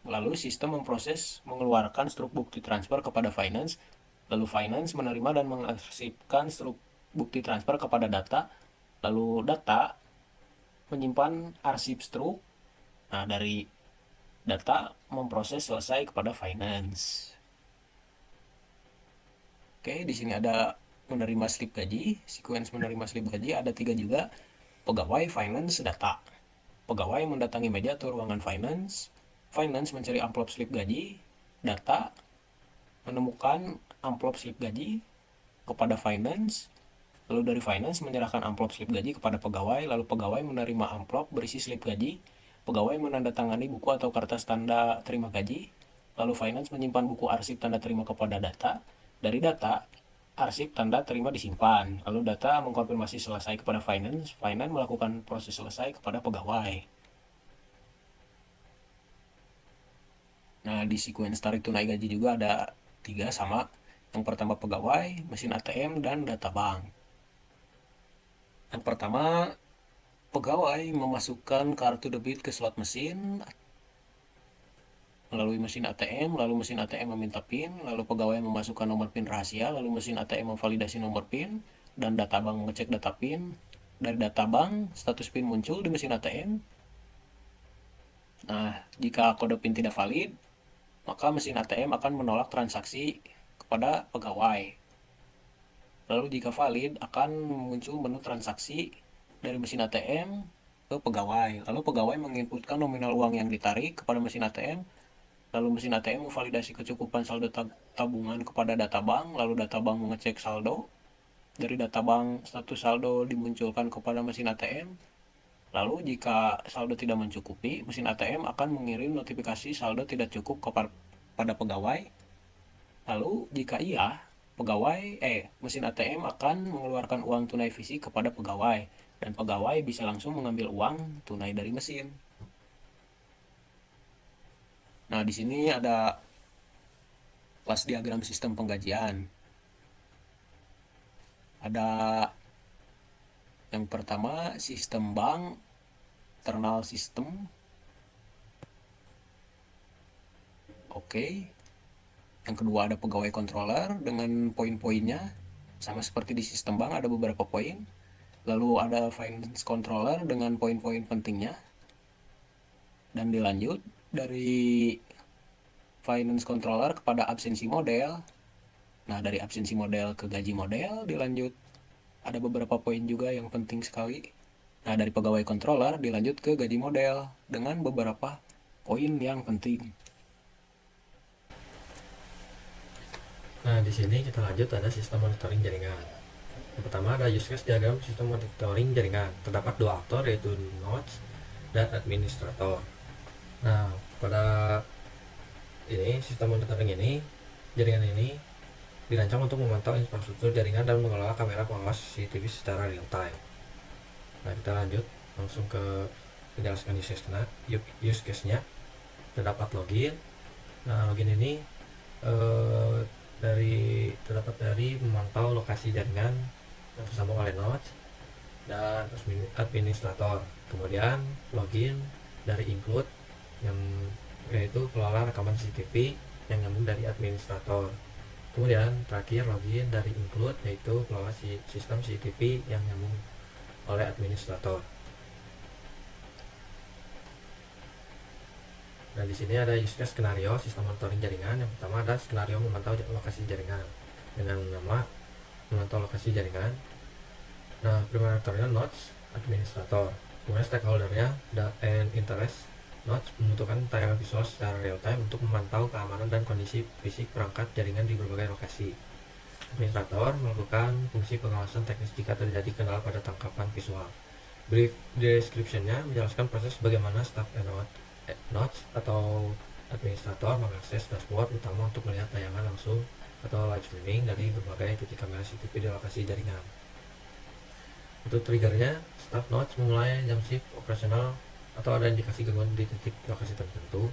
lalu sistem memproses mengeluarkan struk bukti transfer kepada finance, lalu finance menerima dan mengarsipkan struk bukti transfer kepada data, lalu data menyimpan arsip struk. Nah, dari data memproses selesai kepada finance. Oke, di sini ada menerima slip gaji, sequence menerima slip gaji ada 3 juga, pegawai, finance, data. Pegawai mendatangi meja atau ruangan finance, finance mencari amplop slip gaji, data menemukan amplop slip gaji kepada finance, lalu dari finance menyerahkan amplop slip gaji kepada pegawai, lalu pegawai menerima amplop berisi slip gaji, pegawai menandatangani buku atau kertas tanda terima gaji, lalu finance menyimpan buku arsip tanda terima kepada data, dari data arsip tanda terima disimpan, lalu data mengkonfirmasi selesai kepada finance, finance melakukan proses selesai kepada pegawai. Nah, di sequence tarik tunai gaji juga ada 3 sama. Yang pertama pegawai, mesin ATM, dan data bank. Yang pertama, pegawai memasukkan kartu debit ke slot mesin melalui mesin ATM, lalu mesin ATM meminta PIN, lalu pegawai memasukkan nomor PIN rahasia, lalu mesin ATM memvalidasi nomor PIN, dan data bank mengecek data PIN. Dari data bank, status PIN muncul di mesin ATM. Nah, jika kode PIN tidak valid, maka mesin ATM akan menolak transaksi kepada pegawai. Lalu jika valid, akan muncul menu transaksi dari mesin ATM ke pegawai. Lalu pegawai menginputkan nominal uang yang ditarik kepada mesin ATM, lalu mesin ATM memvalidasi kecukupan saldo tabungan kepada data bank, lalu data bank mengecek saldo. Dari data bank, status saldo dimunculkan kepada mesin ATM. Lalu jika saldo tidak mencukupi, mesin ATM akan mengirim notifikasi saldo tidak cukup kepada pegawai. Lalu jika iya, mesin ATM akan mengeluarkan uang tunai fisik kepada pegawai, dan pegawai bisa langsung mengambil uang tunai dari mesin. Nah, di sini ada kelas diagram sistem penggajian. Ada yang pertama sistem bank, internal system. Oke. Yang kedua ada pegawai controller dengan poin-poinnya. Sama seperti di sistem bank ada beberapa poin. Lalu ada finance controller dengan poin-poin pentingnya. Dan dilanjut dari finance controller kepada absensi model. Nah, dari absensi model ke gaji model dilanjut. Ada beberapa poin juga yang penting sekali. Nah, dari pegawai controller dilanjut ke gaji model dengan beberapa poin yang penting. Nah, di sini kita lanjut ada sistem monitoring jaringan. Yang pertama ada use case diagram sistem monitoring jaringan. Terdapat 2 aktor yaitu nodes dan administrator. Nah, pada ini sistem monitoring ini, jaringan ini dirancang untuk memantau infrastruktur jaringan dan mengelola kamera pengawas CCTV secara real time. Nah, kita lanjut langsung ke menjelaskan use case-nya. Terdapat login. Nah, login ini terdapat dari memantau lokasi jaringan yang tersambung oleh nodes dan administrator. Kemudian login dari include yang yaitu kelola rekaman CCTV yang nyambung dari administrator. Kemudian terakhir login dari include yaitu kelola sistem CCTV yang nyambung oleh administrator. Nah, di sini ada use case skenario sistem monitoring jaringan. Yang pertama ada skenario memantau lokasi jaringan dengan nama memantau lokasi jaringan. Nah, primeratornya nodes administrator. Kemudian stakeholdernya and interest nodes membutuhkan tayangan visual secara real time untuk memantau keamanan dan kondisi fisik perangkat jaringan di berbagai lokasi. Administrator melakukan fungsi pengawasan teknis jika terjadi kendala pada tangkapan visual. Brief description-nya menjelaskan proses bagaimana staff nodes atau administrator mengakses dashboard utama untuk melihat tayangan langsung atau live streaming dari berbagai titik kamera CCTV di lokasi jaringan. Untuk triggernya, staff nodes memulai jam shift operasional atau ada indikasi gangguan di titik lokasi tertentu.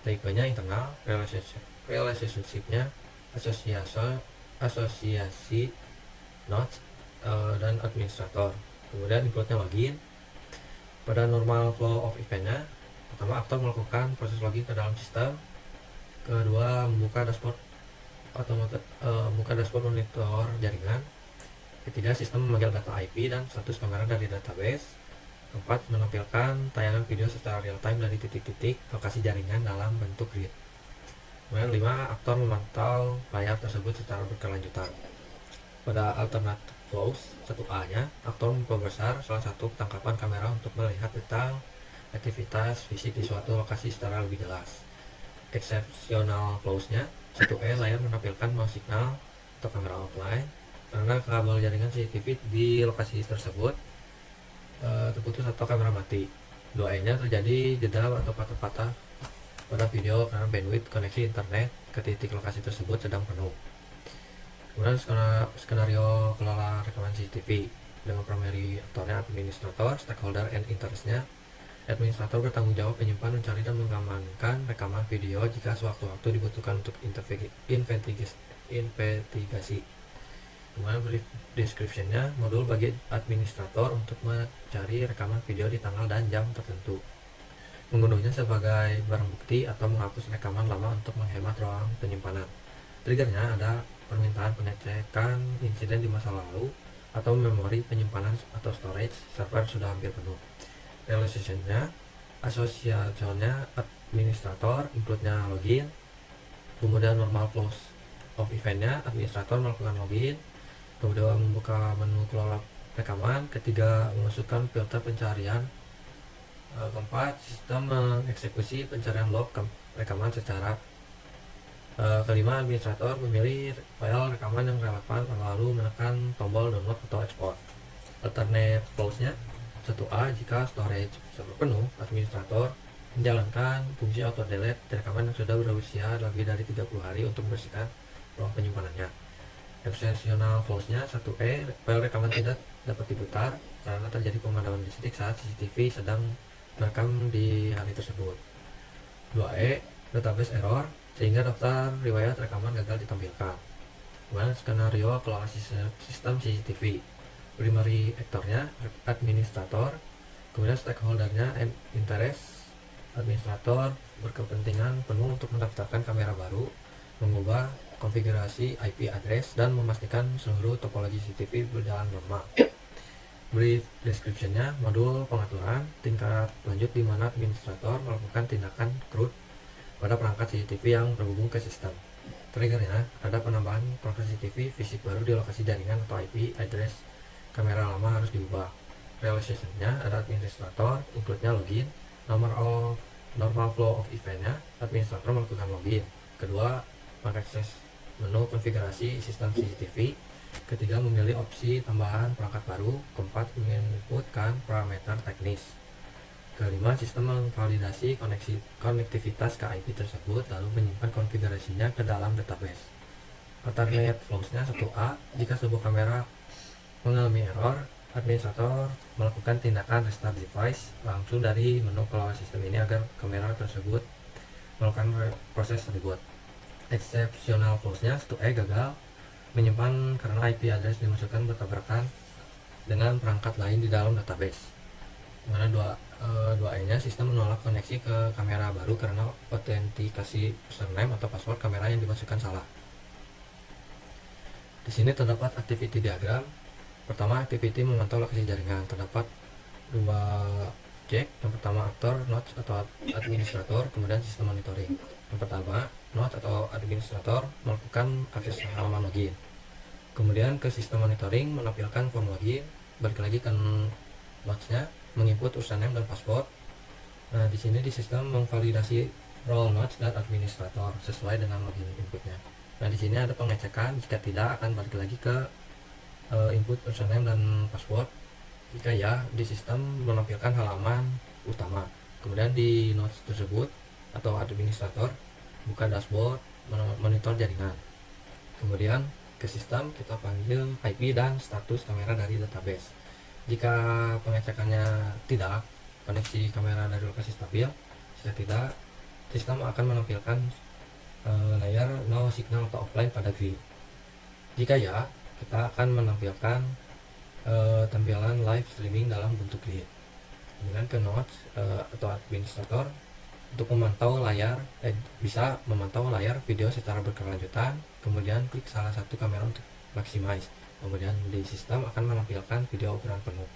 Tipenya internal, relationship-nya asosiasi nodes dan administrator. Kemudian include-nya login. Pada normal flow of event-nya, pertama aktor melakukan proses login ke dalam sistem. Kedua, membuka dashboard monitor jaringan. Ketiga, sistem memanggil data IP dan status kamera dari database. Keempat, menampilkan tayangan video secara real time dari titik-titik lokasi jaringan dalam bentuk grid. Kemudian 5, aktor memantau layar tersebut secara berkelanjutan. Pada alternative flows 1A-nya, aktor memperbesar salah satu tangkapan kamera untuk melihat detail aktivitas fisik di suatu lokasi secara lebih jelas. Exceptional flows-nya 1E, layar menampilkan mouse signal atau kamera offline karena kabel jaringan CCTV di lokasi tersebut terputus atau kamera mati. 2E-nya terjadi jeda atau patah-patah pada video karena bandwidth koneksi internet ke titik lokasi tersebut sedang penuh. Kemudian skenario kelola rekaman CCTV dengan primary aktornya administrator, stakeholder and interest-nya. Administrator bertanggung jawab menyimpan, mencari, dan mengamankan rekaman video jika sewaktu-waktu dibutuhkan untuk investigasi. Kemudian brief description-nya, modul bagi administrator untuk mencari rekaman video di tanggal dan jam tertentu, mengunduhnya sebagai barang bukti atau menghapus rekaman lama untuk menghemat ruang penyimpanan. Triggernya ada permintaan pengecekan insiden di masa lalu atau memori penyimpanan atau storage server sudah hampir penuh. Realization-nya, asosiasinya administrator, include-nya login. Kemudian normal flows of event-nya, administrator melakukan login. Kemudian membuka menu kelola rekaman. Ketiga, memasukkan filter pencarian. Keempat, sistem mengeksekusi pencarian log rekaman secara. Kelima, administrator memilih file rekaman yang relevan lalu menekan tombol download atau export. Alternate flows-nya 1A, jika storage server penuh, administrator menjalankan fungsi auto delete rekaman yang sudah berusia lebih dari 30 hari untuk membersihkan ruang penyimpanannya. Exceptional flows-nya 1E, file rekaman tidak dapat diputar karena terjadi pemadaman listrik saat CCTV sedang merekam di hari tersebut. 2E, database error sehingga daftar riwayat rekaman gagal ditampilkan. Kemudian skenario kelola sistem CCTV. Primary aktornya administrator, kemudian stakeholdernya and interest. Administrator berkepentingan penuh untuk mendaftarkan kamera baru, mengubah konfigurasi IP address, dan memastikan seluruh topologi CCTV berjalan normal. Brief description-nya, modul pengaturan tingkat lanjut di mana administrator melakukan tindakan CRUD pada perangkat CCTV yang terhubung ke sistem. Triggernya, ada penambahan perangkat CCTV fisik baru di lokasi jaringan atau IP address kamera lama harus diubah. Realization-nya ada administrator, include-nya login. Normal flow of event-nya, administrator melakukan login. Kedua, mengakses menu konfigurasi sistem CCTV. Ketiga, memilih opsi tambahan perangkat baru. Keempat, menginputkan parameter teknis. Kelima, sistem memvalidasi konektivitas ke IP tersebut lalu menyimpan konfigurasinya ke dalam database. Alternate flows-nya 1A, jika sebuah kamera mengalami error, administrator melakukan tindakan restart device langsung dari menu kelola sistem ini agar kamera tersebut melakukan proses reboot. Exceptional flows-nya 1E gagal, menyimpan karena IP address dimasukkan bertabrakan dengan perangkat lain di dalam database. Mana 2E-nya sistem menolak koneksi ke kamera baru karena autentikasi username atau password kamera yang dimasukkan salah. Di sini terdapat activity diagram. Pertama, activity memantau lokasi jaringan. Terdapat 2 cek. Yang pertama aktor, nodes atau administrator, kemudian sistem monitoring. Yang pertama, nodes atau administrator melakukan akses halaman login. Kemudian ke sistem monitoring menampilkan form login. Balik lagi ke nodes-nya, menginput username dan password. Nah, di sini di sistem memvalidasi role nodes dan administrator sesuai dengan login inputnya. Nah, di sini ada pengecekan, jika tidak akan balik lagi ke input username dan password. Jika ya, di sistem menampilkan halaman utama. Kemudian di nodes tersebut atau administrator buka dashboard monitor jaringan. Kemudian ke sistem kita panggil IP dan status kamera dari database. Jika pengecekannya tidak, koneksi kamera dari lokasi stabil. Jika tidak, sistem akan menampilkan layar no signal atau offline pada grid. Jika ya, kita akan menampilkan tampilan live streaming dalam bentuk grid. Kemudian ke nodes atau administrator untuk memantau layar, bisa memantau layar video secara berkelanjutan. Kemudian klik salah satu kamera untuk maximize. Kemudian di sistem akan menampilkan video ukuran penuh.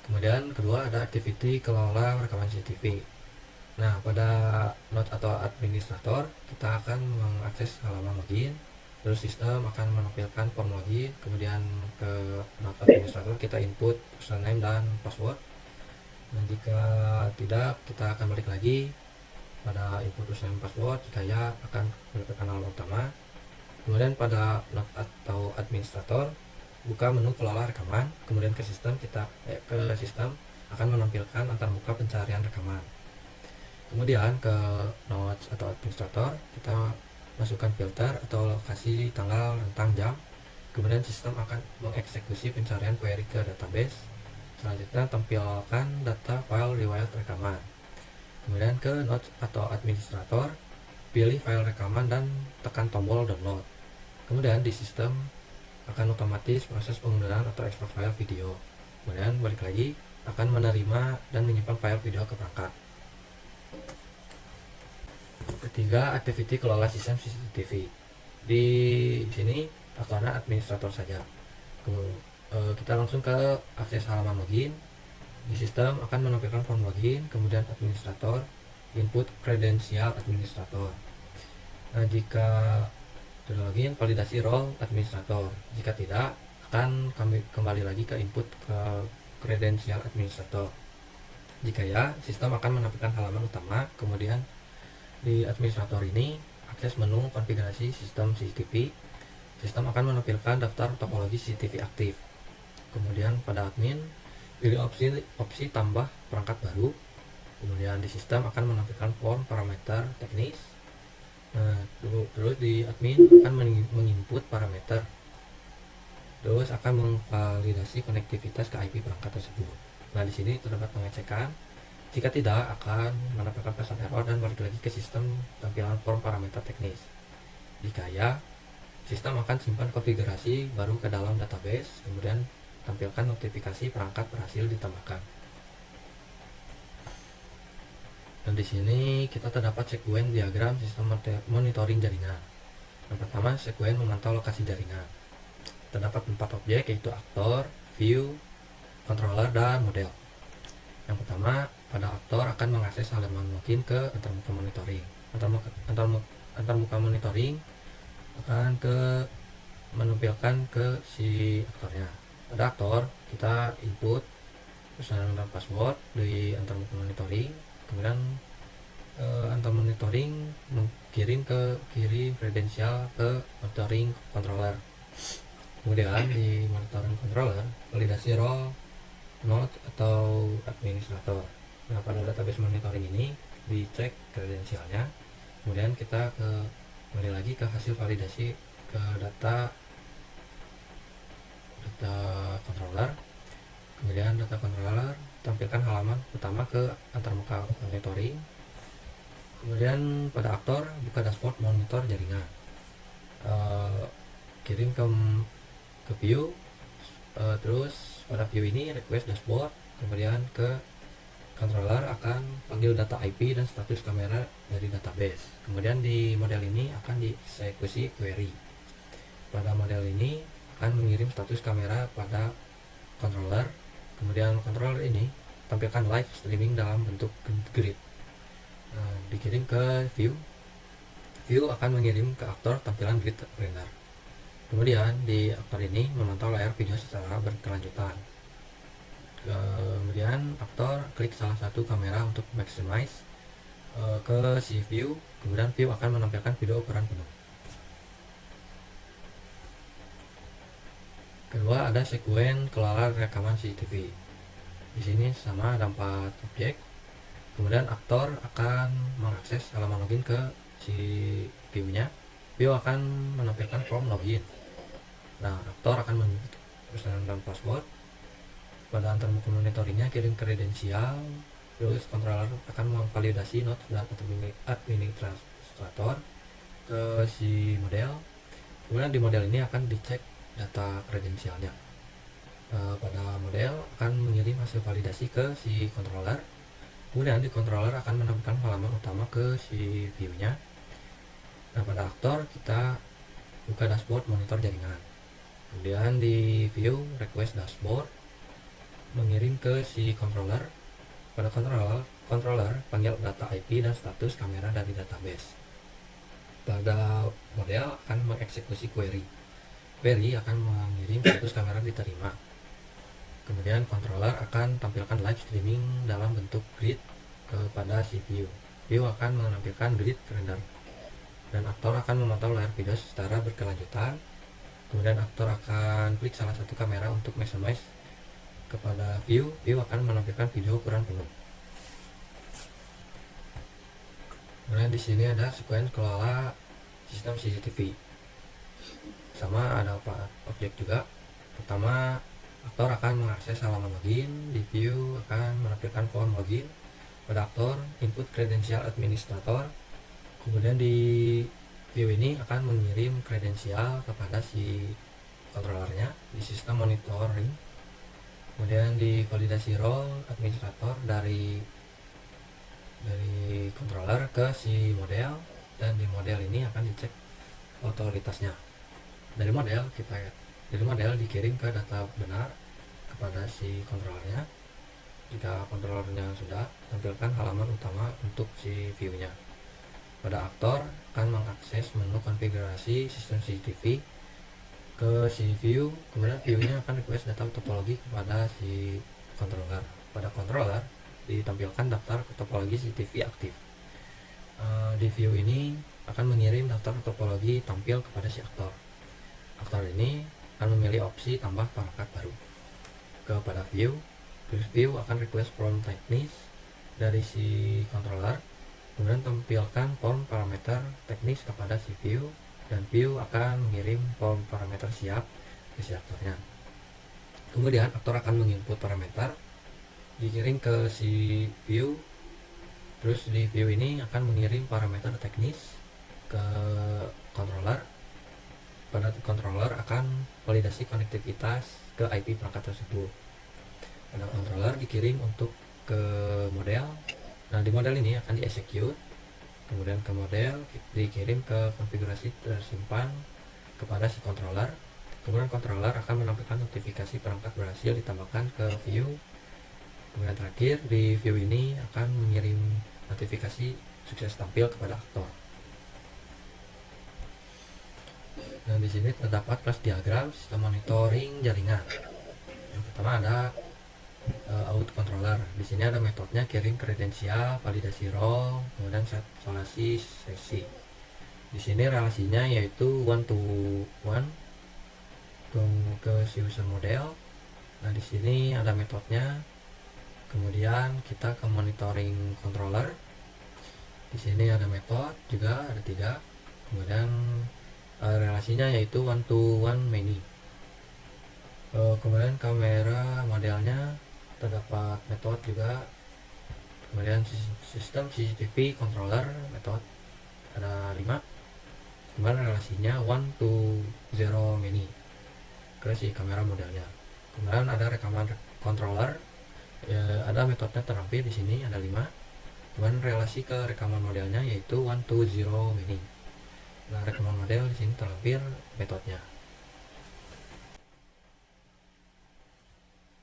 Kemudian kedua ada activity kelola rekaman CCTV. Nah, pada node atau administrator kita akan mengakses halaman login. Terus sistem akan menampilkan form login. Kemudian ke node administrator kita input username dan password. Nah, jika tidak, kita akan balik lagi pada input username password. Jika ya, akan mendapatkan halaman utama. Kemudian pada node atau administrator buka menu kelola rekaman. Kemudian ke sistem akan menampilkan antarmuka pencarian rekaman. Kemudian ke nodes atau administrator kita masukkan filter atau lokasi tanggal rentang jam. Kemudian sistem akan mengeksekusi pencarian query ke database. Selanjutnya tampilkan data file riwayat rekaman. Kemudian ke nodes atau administrator pilih file rekaman dan tekan tombol download. Kemudian di sistem akan otomatis proses pengunduhan atau ekspor file video. Kemudian balik lagi akan menerima dan menyimpan file video ke perangkat. Ketiga, activity kelola sistem CCTV. Di sini aktornya administrator saja. Kita langsung ke akses halaman login. Di sistem akan menampilkan form login, kemudian administrator, input kredensial administrator. Nah, jika sudah login, validasi role administrator. Jika tidak, akan kembali lagi ke input ke kredensial administrator. Jika ya, sistem akan menampilkan halaman utama. Kemudian di administrator ini akses menu konfigurasi sistem CCTV. Sistem akan menampilkan daftar topologi CCTV aktif. Kemudian pada admin pilih opsi tambah perangkat baru. Kemudian di sistem akan menampilkan form parameter teknis. Nah, terus di admin akan menginput parameter. Terus akan memvalidasi konektivitas ke IP perangkat tersebut. Nah, di sini terdapat pengecekan. Jika tidak, akan mendapatkan pesan error dan balik lagi ke sistem tampilan form parameter teknis. Jika ya, sistem akan simpan konfigurasi baru ke dalam database, kemudian tampilkan notifikasi perangkat berhasil ditambahkan. Dan di sini kita terdapat sekuen diagram sistem monitoring jaringan. Yang pertama, sekuen memantau lokasi jaringan. Terdapat 4 objek, yaitu aktor, view, controller, dan model. Yang pertama, pada aktor akan mengakses halaman login ke antarmuka monitoring. Antarmuka monitoring akan menampilkan ke si aktornya. Pada aktor kita input username dan password di antarmuka monitoring. Kemudian antar monitoring kirim kredensial ke monitoring controller. Kemudian di monitoring controller validasi role node atau administrator. Nah, pada database monitoring ini dicek kredensialnya, kemudian kita kembali lagi ke hasil validasi ke data controller. Kemudian data controller tampilkan halaman utama ke antarmuka monitoring. Kemudian pada aktor buka dashboard monitor jaringan. Kirim ke view, terus pada view ini request dashboard, kemudian ke controller akan panggil data IP dan status kamera dari database. Kemudian di model ini akan dieksekusi query. Pada model ini akan mengirim status kamera pada controller. Kemudian controller ini tampilkan live streaming dalam bentuk grid. Nah, dikirim ke view. View akan mengirim ke aktor tampilan grid render. Kemudian di aktor ini memantau layar video secara berkelanjutan. Kemudian aktor klik salah satu kamera untuk maximize ke si view. Kemudian view akan menampilkan video ukuran penuh. Kedua, ada sekuen kelola rekaman CCTV. Di sini sama ada 4 objek. Kemudian aktor akan mengakses halaman login ke si view-nya. View akan menampilkan form login. Nah, aktor akan menyebut username dan password. Pada antarmuka monitoringnya kirim kredensial. Terus controller akan memvalidasi node dan administrator ke si model. Kemudian di model ini akan dicek data kredensialnya. Pada model akan mengirim hasil validasi ke si controller. Kemudian di controller akan menampilkan halaman utama ke si view-nya. Nah, pada aktor kita buka dashboard monitor jaringan. Kemudian di view request dashboard, mengirim ke si controller. Pada controller panggil data IP dan status kamera dari database. Pada model akan mengeksekusi query. Query akan mengirim status kamera diterima. Kemudian controller akan tampilkan live streaming dalam bentuk grid kepada si view. View akan menampilkan grid render. Dan aktor akan memantau layar video secara berkelanjutan. Kemudian aktor akan klik salah satu kamera untuk maximize kepada view. View akan menampilkan video ukuran penuh. Kemudian di sini ada sekuen kelola sistem CCTV. Sama ada 4 objek juga. Pertama, aktor akan mengakses halaman login. Di view akan menampilkan form login. Pada aktor input kredensial administrator. Kemudian di view ini akan mengirim kredensial kepada si controllernya di sistem monitoring. Kemudian di validasi role administrator dari controller ke si model, dan di model ini akan dicek otoritasnya. Dari model dikirim ke data benar kepada si controllernya. Jika controllernya sudah, tampilkan halaman utama untuk si view-nya. Pada aktor akan mengakses menu konfigurasi sistem CCTV ke si view. Kemudian view-nya akan request data topologi kepada si controller. Pada controller ditampilkan daftar topologi CCTV aktif. Di view ini akan mengirim daftar topologi tampil kepada si aktor. Aktor ini akan memilih opsi tambah perangkat baru kepada view. Terus view akan request form teknis dari si controller. Kemudian tampilkan form parameter teknis kepada si view, dan view akan mengirim form parameter siap ke si aktornya. Kemudian aktor akan menginput parameter, dikirim ke si view. Terus di view ini akan mengirim parameter teknis ke controller. Pada controller akan validasi konektivitas ke IP perangkat tersebut. Pada controller dikirim untuk ke model. Nah, di model ini akan di-execute. Kemudian ke model dikirim ke konfigurasi tersimpan kepada si controller. Kemudian controller akan menampilkan notifikasi perangkat berhasil ditambahkan ke view. Kemudian terakhir di view ini akan mengirim notifikasi sukses tampil kepada aktor. Nah, di sini terdapat kelas diagram sistem monitoring jaringan. Yang pertama ada out controller. Di sini ada metodenya kirim kredensial, validasi role, kemudian set isolasi sesi. Di sini relasinya yaitu 1 to 1 ke si user model. Nah, di sini ada metodenya. Kemudian kita ke monitoring controller. Di sini ada metode juga, ada 3. Kemudian relasinya yaitu one to one many. Kemudian kamera modelnya terdapat metode juga. Kemudian sistem CCTV controller metode ada 5. Kemudian relasinya one to zero many ke si kamera modelnya. Kemudian ada rekaman controller, ada metodenya terampil di sini ada 5. Kemudian relasi ke rekaman modelnya yaitu one to zero many. Nah, rekaman model di sini terampil metodenya.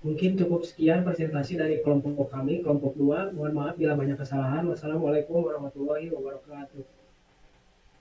Mungkin cukup sekian presentasi dari kelompok kami, kelompok 2. Mohon maaf bila banyak kesalahan. Wassalamualaikum warahmatullahi wabarakatuh.